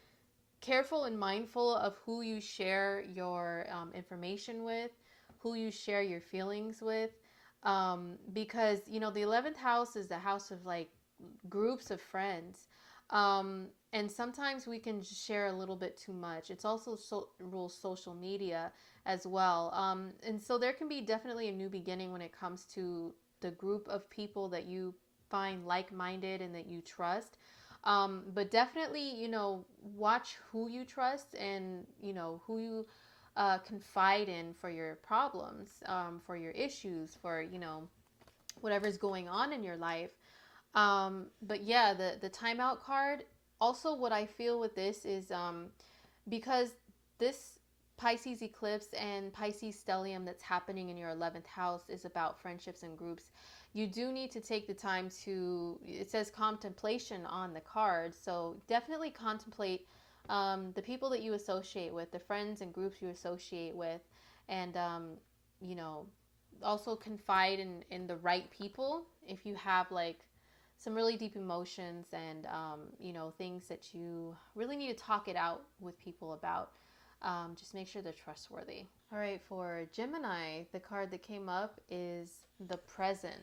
careful and mindful of who you share your information with, who you share your feelings with, because the 11th house is the house of like groups of friends, and sometimes we can share a little bit too much. It's also rules social media as well, and so there can be definitely a new beginning when it comes to the group of people that you find like-minded and that you trust. But definitely, watch who you trust and, who you confide in for your problems, for your issues, for, whatever's going on in your life. But yeah, the timeout card, also what I feel with this is because this Pisces eclipse and Pisces stellium that's happening in your 11th house is about friendships and groups. You do need to take the time to, it says contemplation on the card, so definitely contemplate the people that you associate with, the friends and groups you associate with, and also confide in the right people if you have like some really deep emotions and things that you really need to talk it out with people about. Just make sure they're trustworthy. All right, for Gemini, the card that came up is the Present.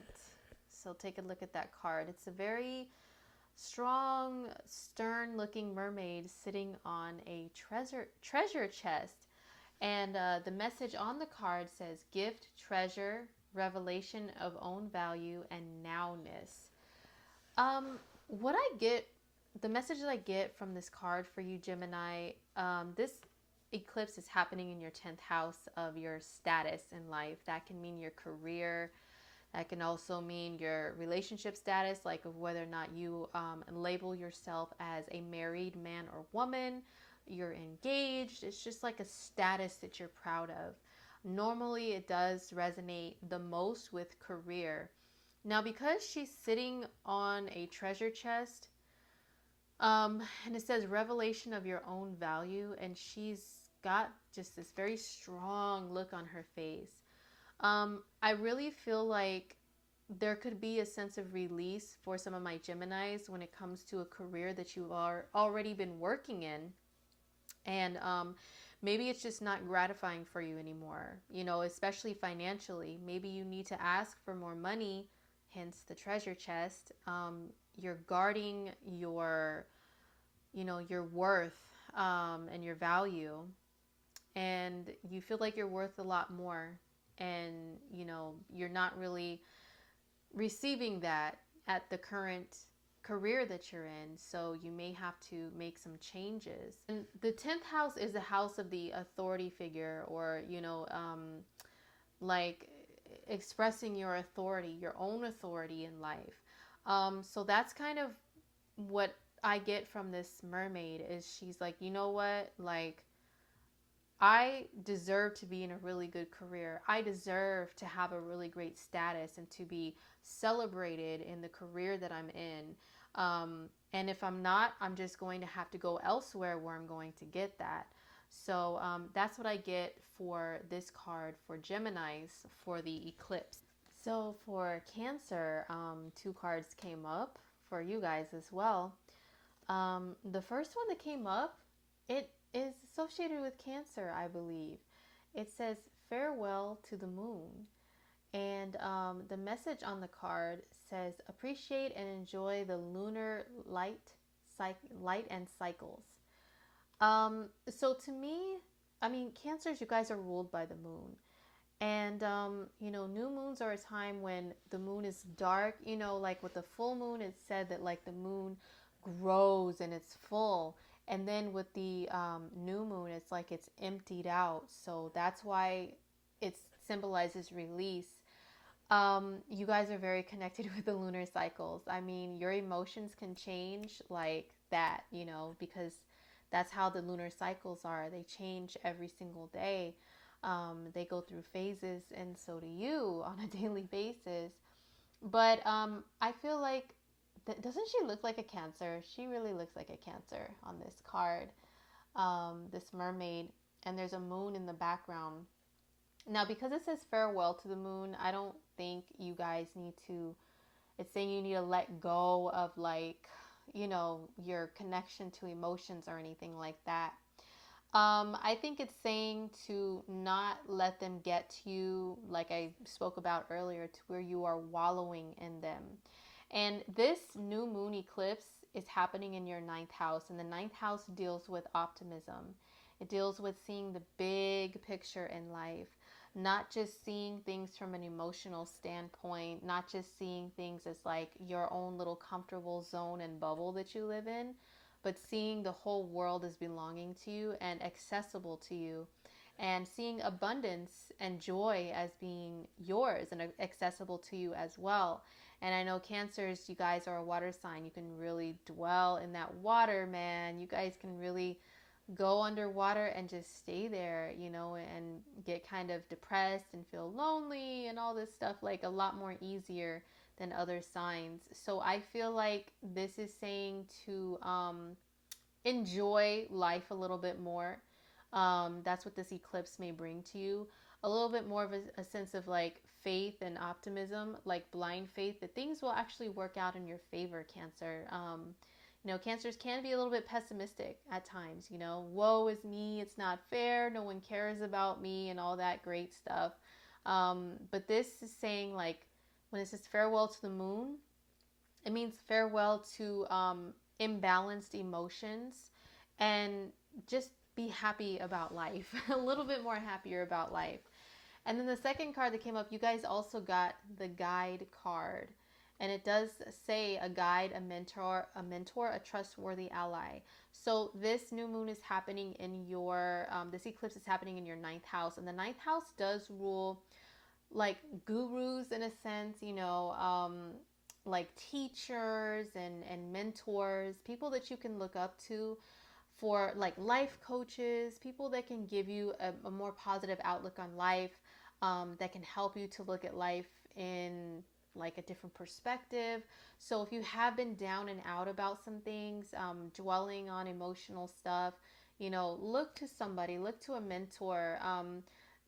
So take a look at that card. It's a very strong, stern-looking mermaid sitting on a treasure chest. And the message on the card says, gift, treasure, revelation of own value, and nowness. What I get, the message that I get from this card for you, Gemini, this eclipse is happening in your 10th house of your status in life. That can mean your career. That can also mean your relationship status, like of whether or not you label yourself as a married man or woman, you're engaged. It's just like a status that you're proud of. Normally, it does resonate the most with career. Now, because she's sitting on a treasure chest, and it says revelation of your own value, and she's got just this very strong look on her face. I really feel like there could be a sense of release for some of my Geminis when it comes to a career that you are already been working in. And maybe it's just not gratifying for you anymore, especially financially. Maybe you need to ask for more money, hence the treasure chest. You're guarding your worth and your value. And you feel like you're worth a lot more. And, you're not really receiving that at the current career that you're in. So you may have to make some changes. And the 10th house is the house of the authority figure, or, like expressing your authority, your own authority in life. So that's kind of what I get from this mermaid is she's like, you know what? Like, I deserve to be in a really good career. I deserve to have a really great status and to be celebrated in the career that I'm in. And if I'm not, I'm just going to have to go elsewhere where I'm going to get that. So that's what I get for this card for Geminis for the eclipse. So for Cancer, two cards came up for you guys as well. The first one that came up, it is associated with Cancer, I believe. It says farewell to the moon. And the message on the card says appreciate and enjoy the lunar light and cycles. So to me, I mean, Cancers, you guys are ruled by the moon. And, new moons are a time when the moon is dark. Like with the full moon, it's said that like the moon grows and it's full. And then with the new moon, it's like it's emptied out. So that's why it symbolizes release. You guys are very connected with the lunar cycles. I mean, your emotions can change like that, because that's how the lunar cycles are. They change every single day. They go through phases, and so do you on a daily basis. But I feel like, doesn't she look like a Cancer? She really looks like a Cancer on this card, this mermaid, and there's a moon in the background. Now, because it says farewell to the moon, I don't think you guys need to, it's saying you need to let go of like, your connection to emotions or anything like that. I think it's saying to not let them get to you, like I spoke about earlier, to where you are wallowing in them. And this new moon eclipse is happening in your ninth house, and the ninth house deals with optimism. It deals with seeing the big picture in life, not just seeing things from an emotional standpoint, not just seeing things as like your own little comfortable zone and bubble that you live in, but seeing the whole world as belonging to you and accessible to you, and seeing abundance and joy as being yours and accessible to you as well. And I know Cancers, you guys are a water sign. You can really dwell in that water, man. You guys can really go underwater and just stay there, and get kind of depressed and feel lonely and all this stuff, like a lot more easier than other signs. So I feel like this is saying to enjoy life a little bit more. That's what this eclipse may bring to you. A little bit more of a sense of like faith and optimism, like blind faith that things will actually work out in your favor, Cancer. Cancers can be a little bit pessimistic at times, woe is me, it's not fair, no one cares about me, and all that great stuff. But this is saying, like, when it says farewell to the moon, it means farewell to imbalanced emotions, and just be happy about life, a little bit more happier about life. And then the second card that came up, you guys also got the guide card. And it does say a guide, a mentor, a trustworthy ally. So this new moon is happening in your, this eclipse is happening in your ninth house. And the ninth house does rule like gurus in a sense, like teachers and mentors, people that you can look up to, for like life coaches, people that can give you a more positive outlook on life, that can help you to look at life in like a different perspective. So if you have been down and out about some things, dwelling on emotional stuff, look to somebody, look to a mentor,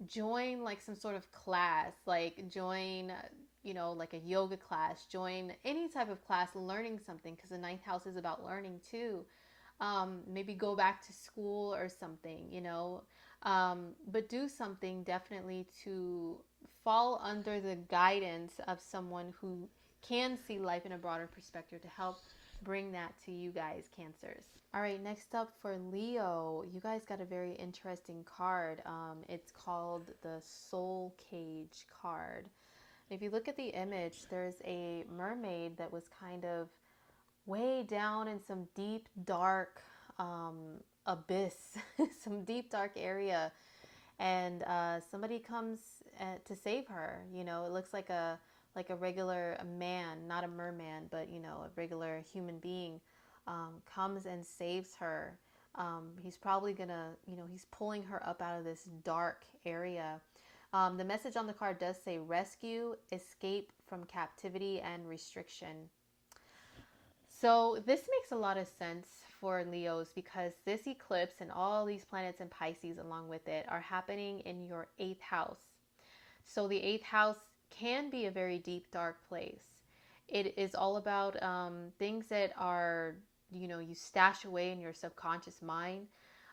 join like some sort of class, like join, like a yoga class, join any type of class, learning something, because the ninth house is about learning too. Maybe go back to school or something, but do something definitely to fall under the guidance of someone who can see life in a broader perspective to help bring that to you guys, Cancers. All right, next up for Leo, you guys got a very interesting card. It's called the Soul Cage card. If you look at the image, there's a mermaid that was kind of way down in some deep, dark abyss, some deep, dark area. And somebody comes to save her. It looks like a regular man, not a merman, but a regular human being, comes and saves her. He's probably gonna, he's pulling her up out of this dark area. The message on the card does say rescue, escape from captivity, and restriction. So this makes a lot of sense for Leos, because this eclipse and all these planets in Pisces along with it are happening in your 8th house. So the 8th house can be a very deep, dark place. It is all about things that are, you stash away in your subconscious mind,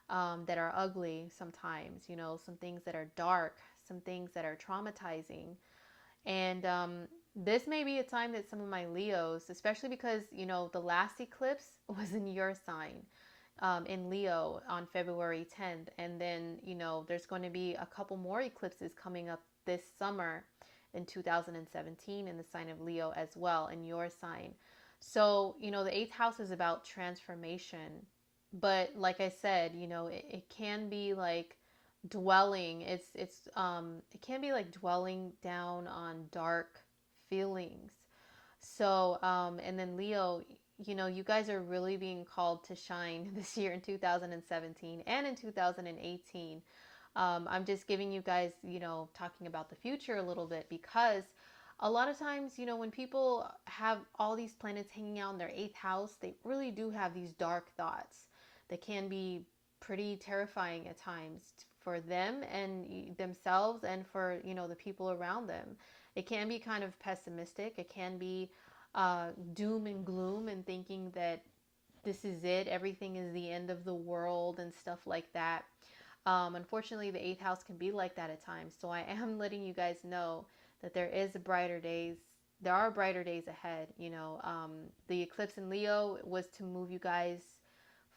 that are ugly sometimes, some things that are dark, some things that are traumatizing. And this may be a time that some of my Leos, especially because, the last eclipse was in your sign, in Leo on February 10th. And then, there's going to be a couple more eclipses coming up this summer in 2017 in the sign of Leo as well, in your sign. So, the eighth house is about transformation. But like I said, it can be like dwelling. It can be like dwelling down on dark feelings. So, and then Leo, you guys are really being called to shine this year in 2017 and in 2018. I'm just giving you guys, talking about the future a little bit, because a lot of times, when people have all these planets hanging out in their eighth house, they really do have these dark thoughts that can be pretty terrifying at times for them and themselves, and for, the people around them. It can be kind of pessimistic. It can be doom and gloom, and thinking that this is it, everything is the end of the world and stuff like that. Unfortunately, the eighth house can be like that at times. So I am letting you guys know that there is brighter days. There are brighter days ahead. The eclipse in Leo was to move you guys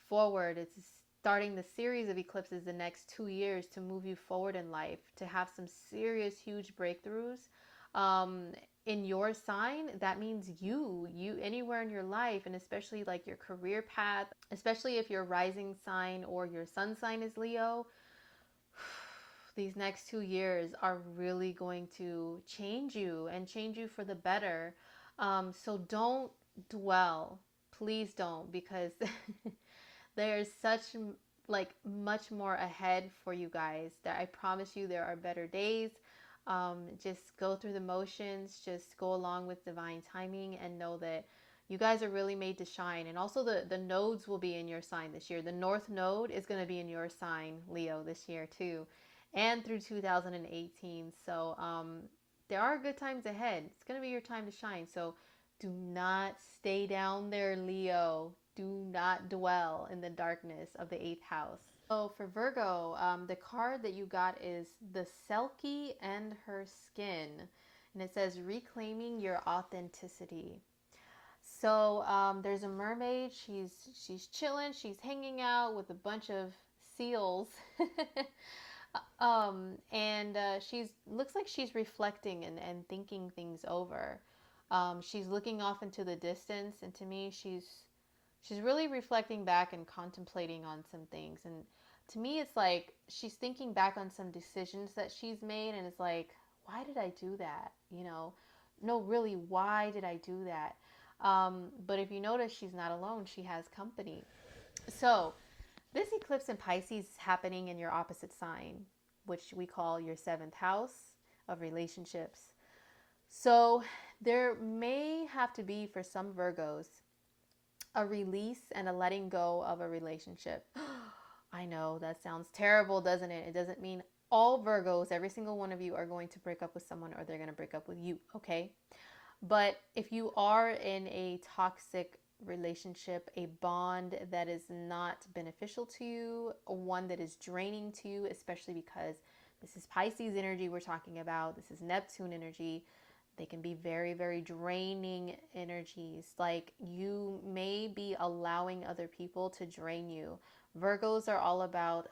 forward. It's starting the series of eclipses the next 2 years to move you forward in life, to have some serious, huge breakthroughs. In your sign, that means you anywhere in your life, and especially like your career path, especially if your rising sign or your sun sign is Leo. These next 2 years are really going to change you, and change you for the better. So don't dwell, please don't, because there's much more ahead for you guys. That I promise you, there are better days. Just go through the motions, just go along with divine timing, and know that you guys are really made to shine. And also the nodes will be in your sign this year. The North Node is going to be in your sign, Leo, this year too, and through 2018. So there are good times ahead. It's going to be your time to shine. So do not stay down there, Leo. Do not dwell in the darkness of the eighth house. So for Virgo, the card that you got is the Selkie and her skin. And it says reclaiming your authenticity. So there's a mermaid. She's chilling. She's hanging out with a bunch of seals. And she's looks like she's reflecting and thinking things over. She's looking off into the distance. And to me, she's really reflecting back and contemplating on some things. And to me, it's like she's thinking back on some decisions that she's made, and it's like, why did I do that? No, really, why did I do that? But if you notice, she's not alone. She has company. So this eclipse in Pisces is happening in your opposite sign, which we call your seventh house of relationships. So there may have to be, for some Virgos, a release and a letting go of a relationship. I know that sounds terrible, doesn't it? It doesn't mean all Virgos, every single one of you, are going to break up with someone, or they're going to break up with you, okay? But if you are in a toxic relationship, a bond that is not beneficial to you, one that is draining to you, especially because this is Pisces energy we're talking about, this is Neptune energy. They can be very, very draining energies. Like, you may be allowing other people to drain you. Virgos are all about,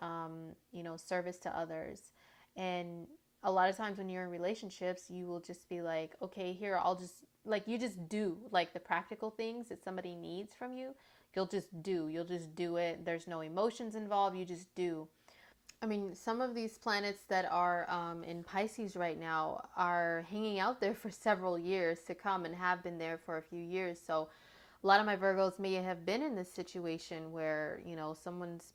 service to others. And a lot of times when you're in relationships, you will just be like, okay, here, I'll just, like, you just do, like, the practical things that somebody needs from you. You'll just do it. There's no emotions involved. You just do. I mean, some of these planets that are in Pisces right now are hanging out there for several years to come, and have been there for a few years. So a lot of my Virgos may have been in this situation where,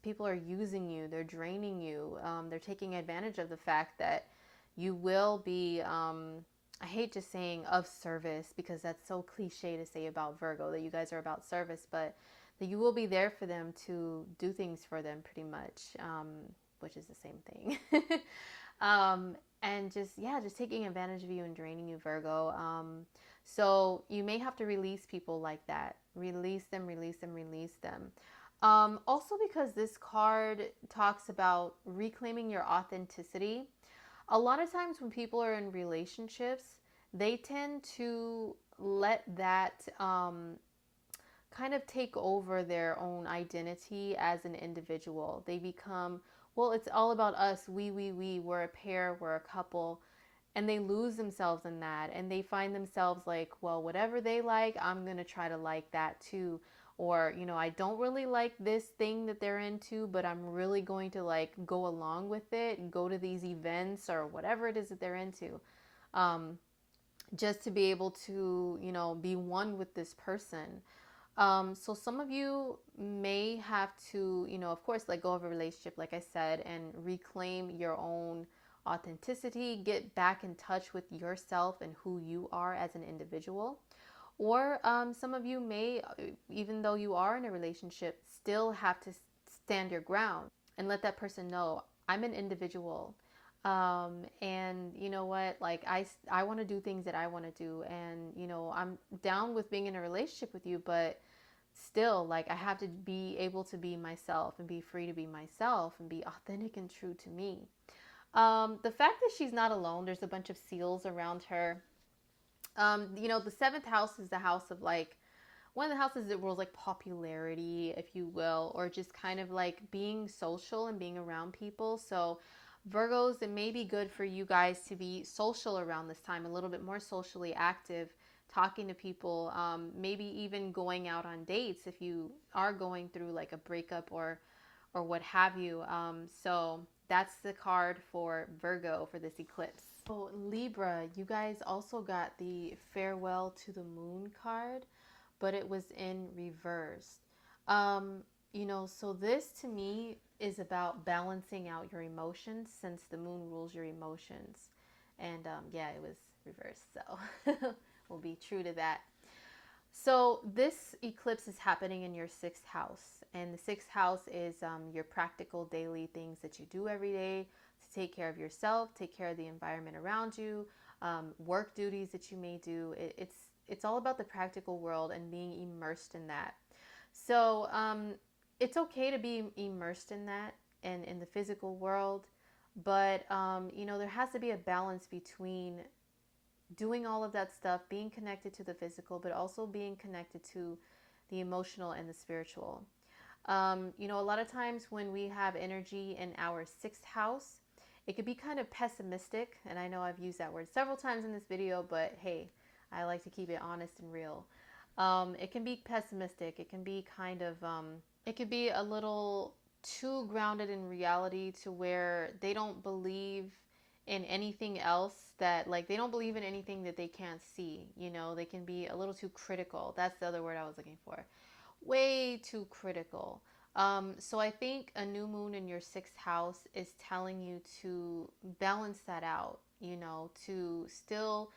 people are using you, they're draining you, they're taking advantage of the fact that you will be, I hate just saying of service, because that's so cliche to say about Virgo, that you guys are about service, but that you will be there for them to do things for them, pretty much. Which is the same thing. And just, yeah, just taking advantage of you and draining you, Virgo. So you may have to release people like that. Release them, release them, release them. Also, because this card talks about reclaiming your authenticity. A lot of times when people are in relationships, they tend to let that kind of take over their own identity as an individual. They become, well, it's all about us. We're a pair, we're a couple. And they lose themselves in that. And they find themselves like, well, whatever they like, I'm going to try to like that too. Or, I don't really like this thing that they're into, but I'm really going to like go along with it and go to these events or whatever it is that they're into. Um, just to be able to, be one with this person. So some of you may have to, of course, let go of a relationship, like I said, and reclaim your own authenticity, get back in touch with yourself and who you are as an individual. Or some of you may, even though you are in a relationship, still have to stand your ground and let that person know, I'm an individual. And you know what, like I want to do things that I want to do, and I'm down with being in a relationship with you, but still, like, I have to be able to be myself and be free to be myself and be authentic and true to me. The fact that she's not alone, there's a bunch of seals around her. The seventh house is the house of like one of the houses that rules like popularity, if you will, or just kind of like being social and being around people. So Virgos, it may be good for you guys to be social around this time, a little bit more socially active, talking to people, maybe even going out on dates if you are going through like a breakup or what have you. So that's the card for Virgo for this eclipse. So Libra, you guys also got the Farewell to the Moon card, but it was in reverse. Um, so this to me is about balancing out your emotions, since the moon rules your emotions. And yeah, it was reversed. So we'll be true to that. So this eclipse is happening in your sixth house. And the sixth house is your practical daily things that you do every day to take care of yourself, take care of the environment around you, work duties that you may do. It's all about the practical world and being immersed in that. So it's okay to be immersed in that and in the physical world, but there has to be a balance between doing all of that stuff, being connected to the physical, but also being connected to the emotional and the spiritual. A lot of times when we have energy in our sixth house, it could be kind of pessimistic. And I know I've used that word several times in this video, but hey, I like to keep it honest and real. It can be pessimistic. It can be kind of, it could be a little too grounded in reality to where they don't believe in anything else, that like they don't believe in anything that they can't see. They can be a little too critical. That's the other word I was looking for. Way too critical. So I think a new moon in your sixth house is telling you to balance that out, to still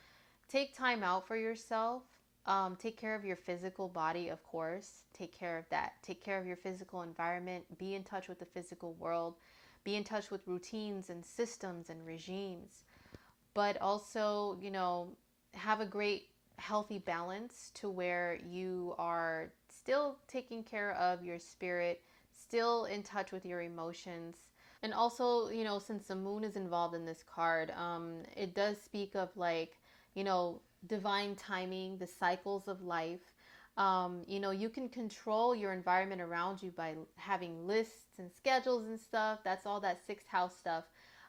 take time out for yourself. Take care of your physical body, of course. Take care of that. Take care of your physical environment. Be in touch with the physical world. Be in touch with routines and systems and regimes. But also, have a great healthy balance to where you are still taking care of your spirit, still in touch with your emotions. And also, since the moon is involved in this card, it does speak of like, divine timing, the cycles of life. You can control your environment around you by having lists and schedules and stuff. That's all that sixth house stuff.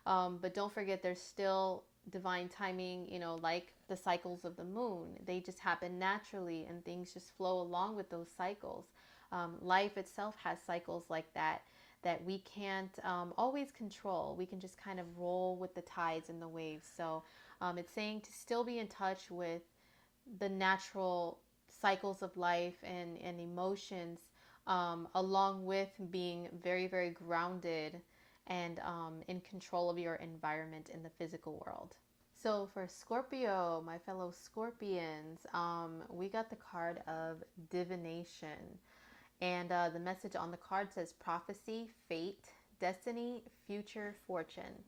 But don't forget, there's still divine timing, like the cycles of the moon. They just happen naturally and things just flow along with those cycles. Life itself has cycles like that we can't always control. We can just kind of roll with the tides and the waves. So it's saying to still be in touch with the natural cycles of life and emotions, along with being very, very grounded and in control of your environment in the physical world. So for Scorpio, my fellow Scorpions, we got the card of divination. And the message on the card says prophecy, fate, destiny, future, fortune.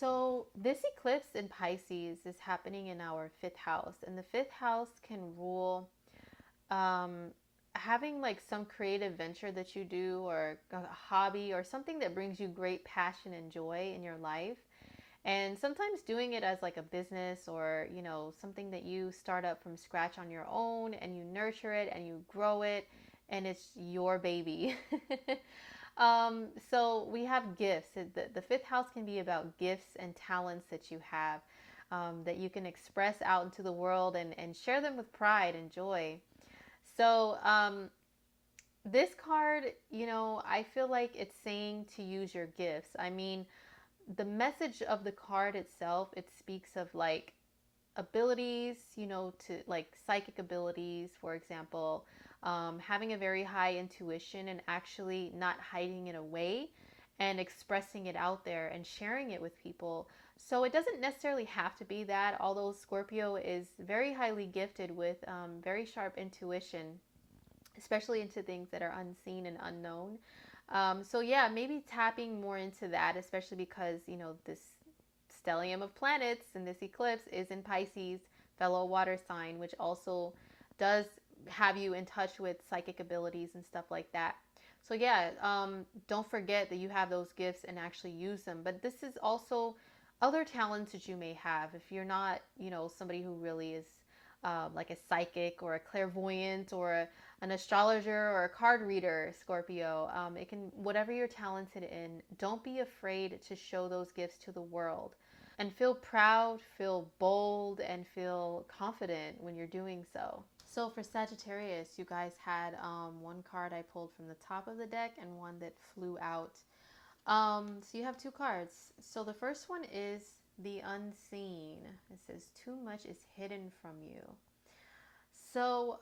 So this eclipse in Pisces is happening in our fifth house, and the fifth house can rule um, having like some creative venture that you do, or a hobby, or something that brings you great passion and joy in your life. And sometimes doing it as like a business, or something that you start up from scratch on your own, and you nurture it and you grow it, and it's your baby. So we have gifts. The fifth house can be about gifts and talents that you have, that you can express out into the world, and share them with pride and joy. So this card, I feel like it's saying to use your gifts. I mean, the message of the card itself, it speaks of like abilities, to like psychic abilities, for example, having a very high intuition, and actually not hiding it away, and expressing it out there and sharing it with people. So it doesn't necessarily have to be that, although Scorpio is very highly gifted with very sharp intuition, especially into things that are unseen and unknown. So yeah, maybe tapping more into that, especially because, this stellium of planets in this eclipse is in Pisces, fellow water sign, which also does have you in touch with psychic abilities and stuff like that. So yeah, don't forget that you have those gifts and actually use them. But this is also other talents that you may have. If you're not, somebody who really is like a psychic or a clairvoyant, or an astrologer or a card reader, Scorpio, it can, whatever you're talented in, don't be afraid to show those gifts to the world, and feel proud, feel bold, and feel confident when you're doing so. So for Sagittarius, you guys had one card I pulled from the top of the deck, and one that flew out. So you have two cards. So the first one is the unseen. It says too much is hidden from you. So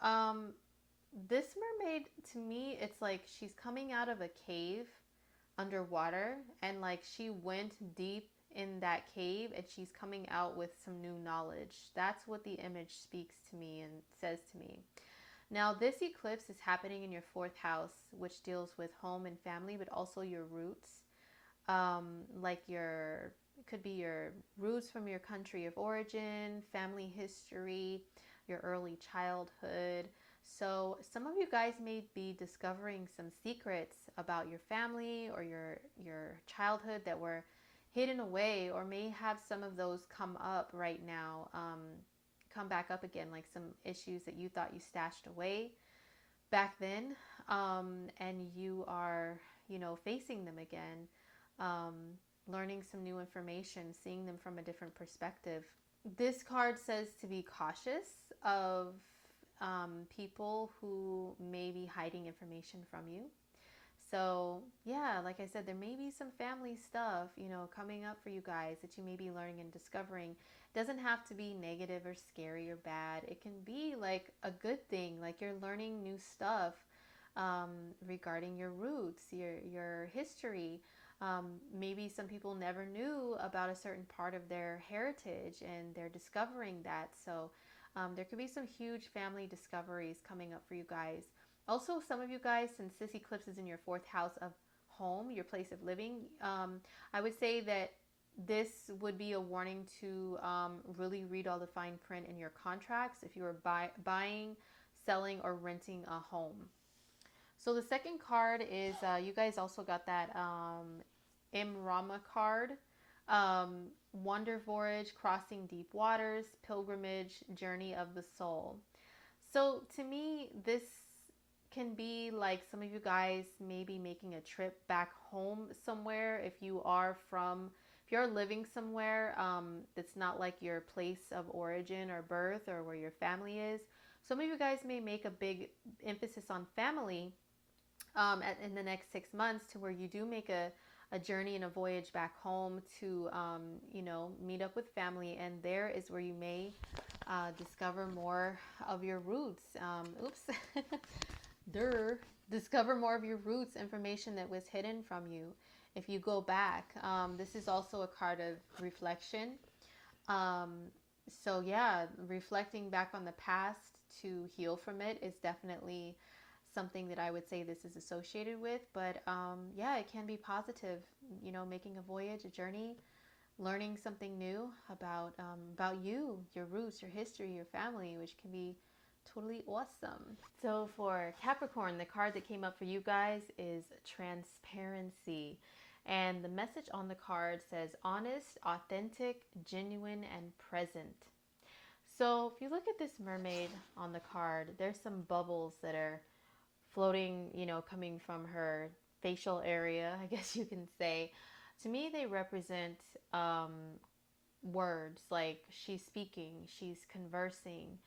this mermaid, to me, it's like she's coming out of a cave underwater, and like she went deep in that cave, and she's coming out with some new knowledge. That's what the image speaks to me and says to me. Now, this eclipse is happening in your fourth house, which deals with home and family, but also your roots. Like it could be your roots from your country of origin, family history, your early childhood. So some of you guys may be discovering some secrets about your family or your childhood that were hidden away, or may have some of those come up right now, come back up again, like some issues that you thought you stashed away back then, and you are, facing them again, um, learning some new information, seeing them from a different perspective. This card says to be cautious of people who may be hiding information from you. So yeah, like I said, there may be some family stuff, coming up for you guys that you may be learning and discovering. It doesn't have to be negative or scary or bad. It can be like a good thing, like you're learning new stuff regarding your roots, your history. Maybe some people never knew about a certain part of their heritage, and they're discovering that. So there could be some huge family discoveries coming up for you guys. Also, some of you guys, since this eclipse is in your fourth house of home, your place of living, I would say that this would be a warning to really read all the fine print in your contracts if you are buying, selling, or renting a home. So the second card is, you guys also got that Imrama card. Wonder Voyage, Crossing Deep Waters, Pilgrimage, Journey of the Soul. So to me, this can be like some of you guys may be making a trip back home somewhere. If you're living somewhere that's not like your place of origin or birth, or where your family is. Some of you guys may make a big emphasis on family in the next 6 months, to where you do make a journey and a voyage back home to, meet up with family. And there is where you may discover more of your roots. Discover more of your roots, information that was hidden from you if you go back. This is also a card of reflection. So yeah, reflecting back on the past to heal from it is definitely something that I would say this is associated with. But yeah, it can be positive, making a voyage, a journey learning something new about you, your roots, your history, your family, which can be totally awesome. So for Capricorn, the card that came up for you guys is transparency. And the message on the card says honest, authentic, genuine, and present. So if you look at this mermaid on the card, there's some bubbles that are floating, coming from her facial area, I guess you can say. To me, they represent words, like she's speaking, she's conversing.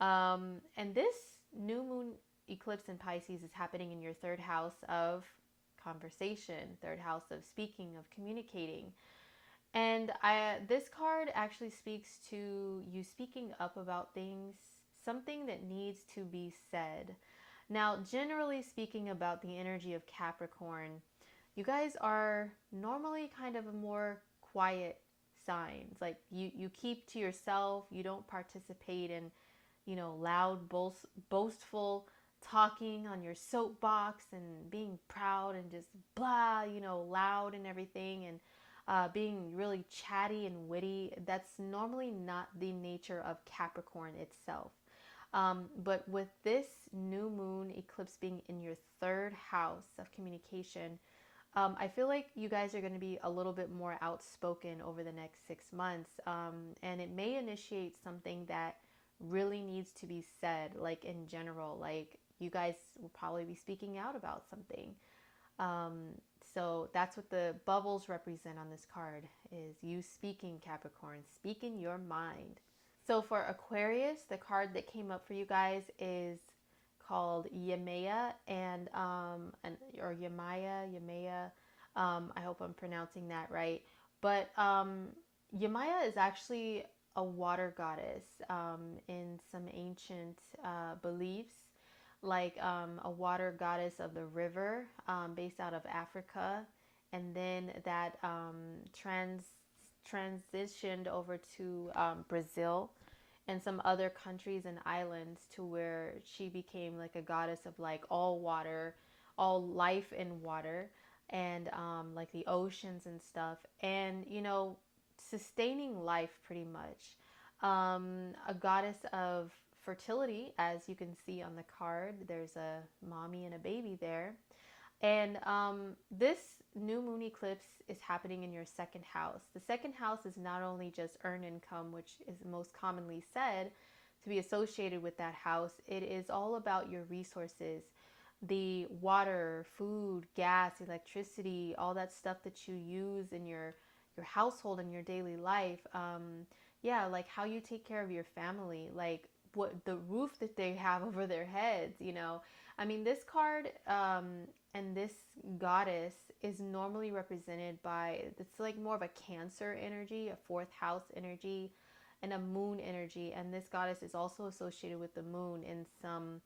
And this new moon eclipse in Pisces is happening in your third house of conversation, third house of speaking, of communicating. And this card actually speaks to you speaking up about things, something that needs to be said. Now, generally speaking about the energy of Capricorn, you guys are normally kind of a more quiet signs. Like you keep to yourself, you don't participate in, loud, boastful talking on your soapbox and being proud and just blah, loud and everything, and being really chatty and witty. That's normally not the nature of Capricorn itself. But with this new moon eclipse being in your third house of communication, I feel like you guys are going to be a little bit more outspoken over the next 6 months. And it may initiate something that really needs to be said, like in general. Like you guys will probably be speaking out about something. So that's what the bubbles represent on this card, is you speaking, Capricorn, speaking your mind. So for Aquarius, the card that came up for you guys is called Yemaya or Yemaya. I hope I'm pronouncing that right. But Yemaya is actually a water goddess in some ancient beliefs, like a water goddess of the river, based out of Africa, and then that transitioned over to Brazil and some other countries and islands, to where she became like a goddess of like all water, all life in water, and like the oceans and stuff, and sustaining life pretty much. A goddess of fertility, as you can see on the card. There's a mommy and a baby there. And this new moon eclipse is happening in your second house. The second house is not only just earned income, which is most commonly said to be associated with that house. It is all about your resources, the water, food, gas, electricity, all that stuff that you use in your household and your daily life. Yeah, like how you take care of your family, like what the roof that they have over their heads. I mean, this card and this goddess is normally represented by, it's like more of a Cancer energy, a fourth house energy, and a moon energy. And this goddess is also associated with the moon in some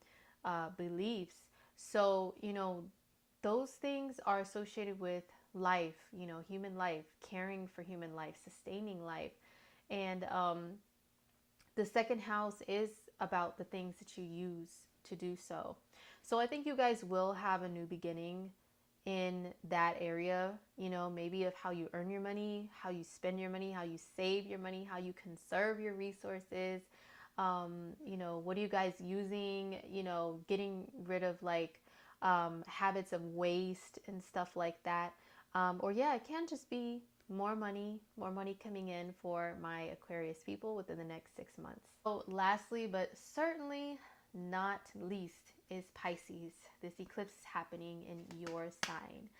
beliefs. So, those things are associated with life, human life, caring for human life, sustaining life. And the second house is about the things that you use to do so. So I think you guys will have a new beginning in that area, maybe of how you earn your money, how you spend your money, how you save your money, how you conserve your resources. What are you guys using, getting rid of like habits of waste and stuff like that. Or yeah, it can just be more money coming in for my Aquarius people within the next 6 months. So lastly, but certainly not least, is Pisces. This eclipse is happening in your sign.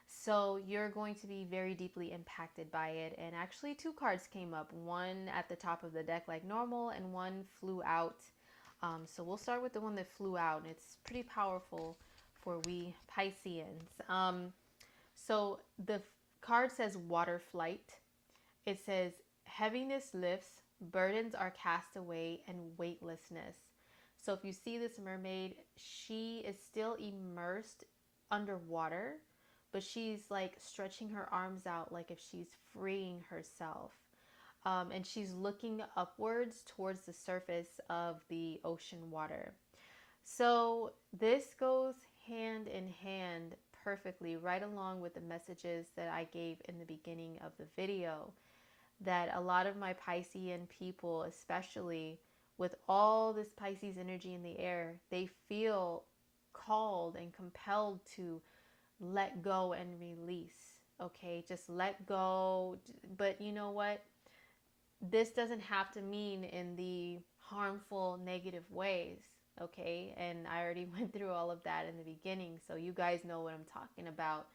So you're going to be very deeply impacted by it. And actually 2 cards came up, one at the top of the deck like normal, and one flew out. So we'll start with the one that flew out, and it's pretty powerful for we Pisceans. So the card says water flight. It says heaviness lifts, burdens are cast away, and weightlessness. So if you see this mermaid, she is still immersed underwater, but she's like stretching her arms out like if she's freeing herself. And she's looking upwards towards the surface of the ocean water. So this goes hand in hand perfectly right along with the messages that I gave in the beginning of the video. that a lot of my Piscean people, especially with all this Pisces energy in the air, they feel called and compelled to let go and release. Okay, just let go. But you know what? This doesn't have to mean in the harmful, negative ways. Okay, and I already went through all of that in the beginning, so you guys know what I'm talking about.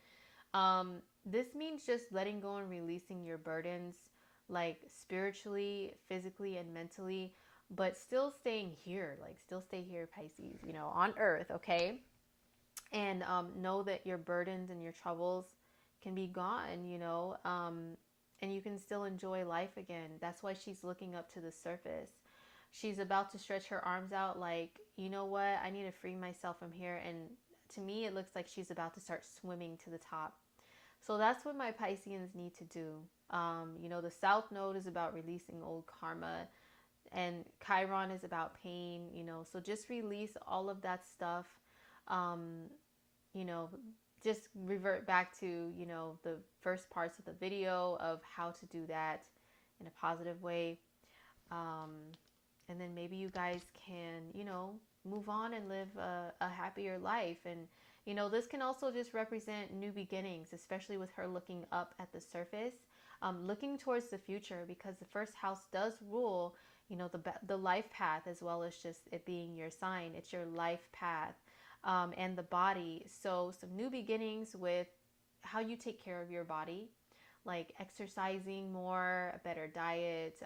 This means just letting go and releasing your burdens, like spiritually, physically, and mentally, but still staying here, like still stay here, Pisces, on earth, okay? And know that your burdens and your troubles can be gone, and you can still enjoy life again. That's why she's looking up to the surface. She's about to stretch her arms out like, you know what, I need to free myself from here. And to me, it looks like she's about to start swimming to the top. So that's what my Pisceans need to do. The South Node is about releasing old karma, and Chiron is about pain, so just release all of that stuff. Um, you know, just revert back to, the first parts of the video of how to do that in a positive way. And then maybe you guys can, move on and live a happier life. And, this can also just represent new beginnings, especially with her looking up at the surface, looking towards the future, because the first house does rule, the life path, as well as just it being your sign. It's your life path, and the body. So some new beginnings with how you take care of your body, like exercising more, a better diet,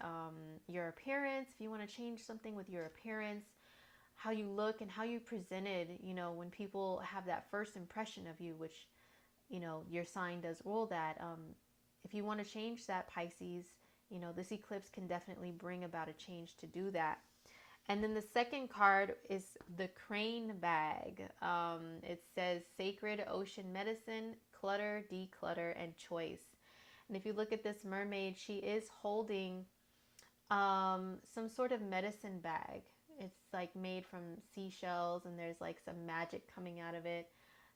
your appearance, if you want to change something with your appearance, how you look and how you presented, when people have that first impression of you, which, your sign does rule that. If you want to change that, Pisces, this eclipse can definitely bring about a change to do that. And then the second card is the crane bag. It says sacred ocean medicine, clutter, declutter, and choice. And if you look at this mermaid, she is holding some sort of medicine bag. It's like made from seashells, and there's like some magic coming out of it.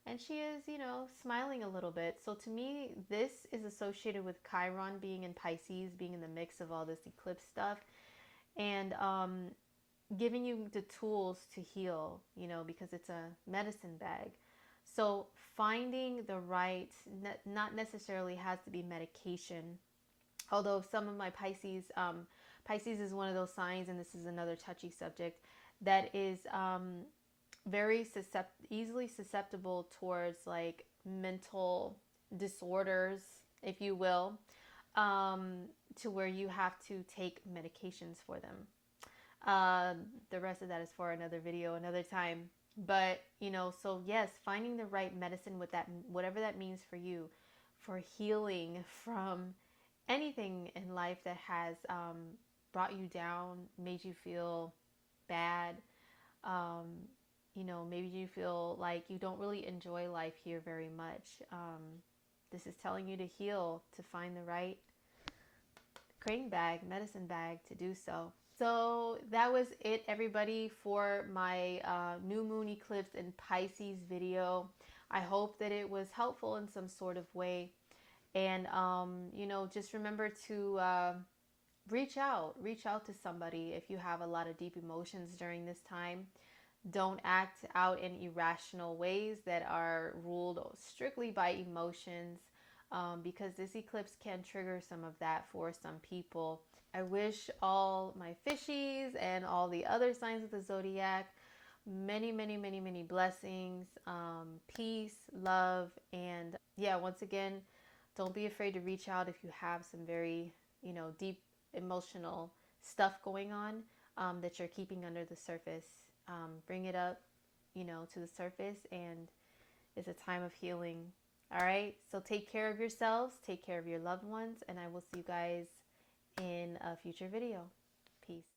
And she is, smiling a little bit. So to me, this is associated with Chiron being in Pisces, being in the mix of all this eclipse stuff. And giving you the tools to heal, because it's a medicine bag. So finding the right, not necessarily has to be medication. Although some of my Pisces, Pisces is one of those signs, and this is another touchy subject, that is very easily susceptible towards like mental disorders, if you will, to where you have to take medications for them. The rest of that is for another video, another time. But, so yes, finding the right medicine with that, whatever that means for you, for healing from anything in life that has brought you down, made you feel bad, maybe you feel like you don't really enjoy life here very much. This is telling you to heal, to find the right crane bag, medicine bag to do so. So that was it, everybody, for my new moon eclipse in Pisces video. I hope that it was helpful in some sort of way. And, just remember to reach out to somebody if you have a lot of deep emotions during this time. Don't act out in irrational ways that are ruled strictly by emotions, because this eclipse can trigger some of that for some people. I wish all my fishies and all the other signs of the zodiac many, many, many, many blessings, peace, love, and once again, don't be afraid to reach out if you have some very, deep emotional stuff going on that you're keeping under the surface. Bring it up, to the surface, and it's a time of healing. All right, so take care of yourselves, take care of your loved ones, and I will see you guys in a future video. Peace.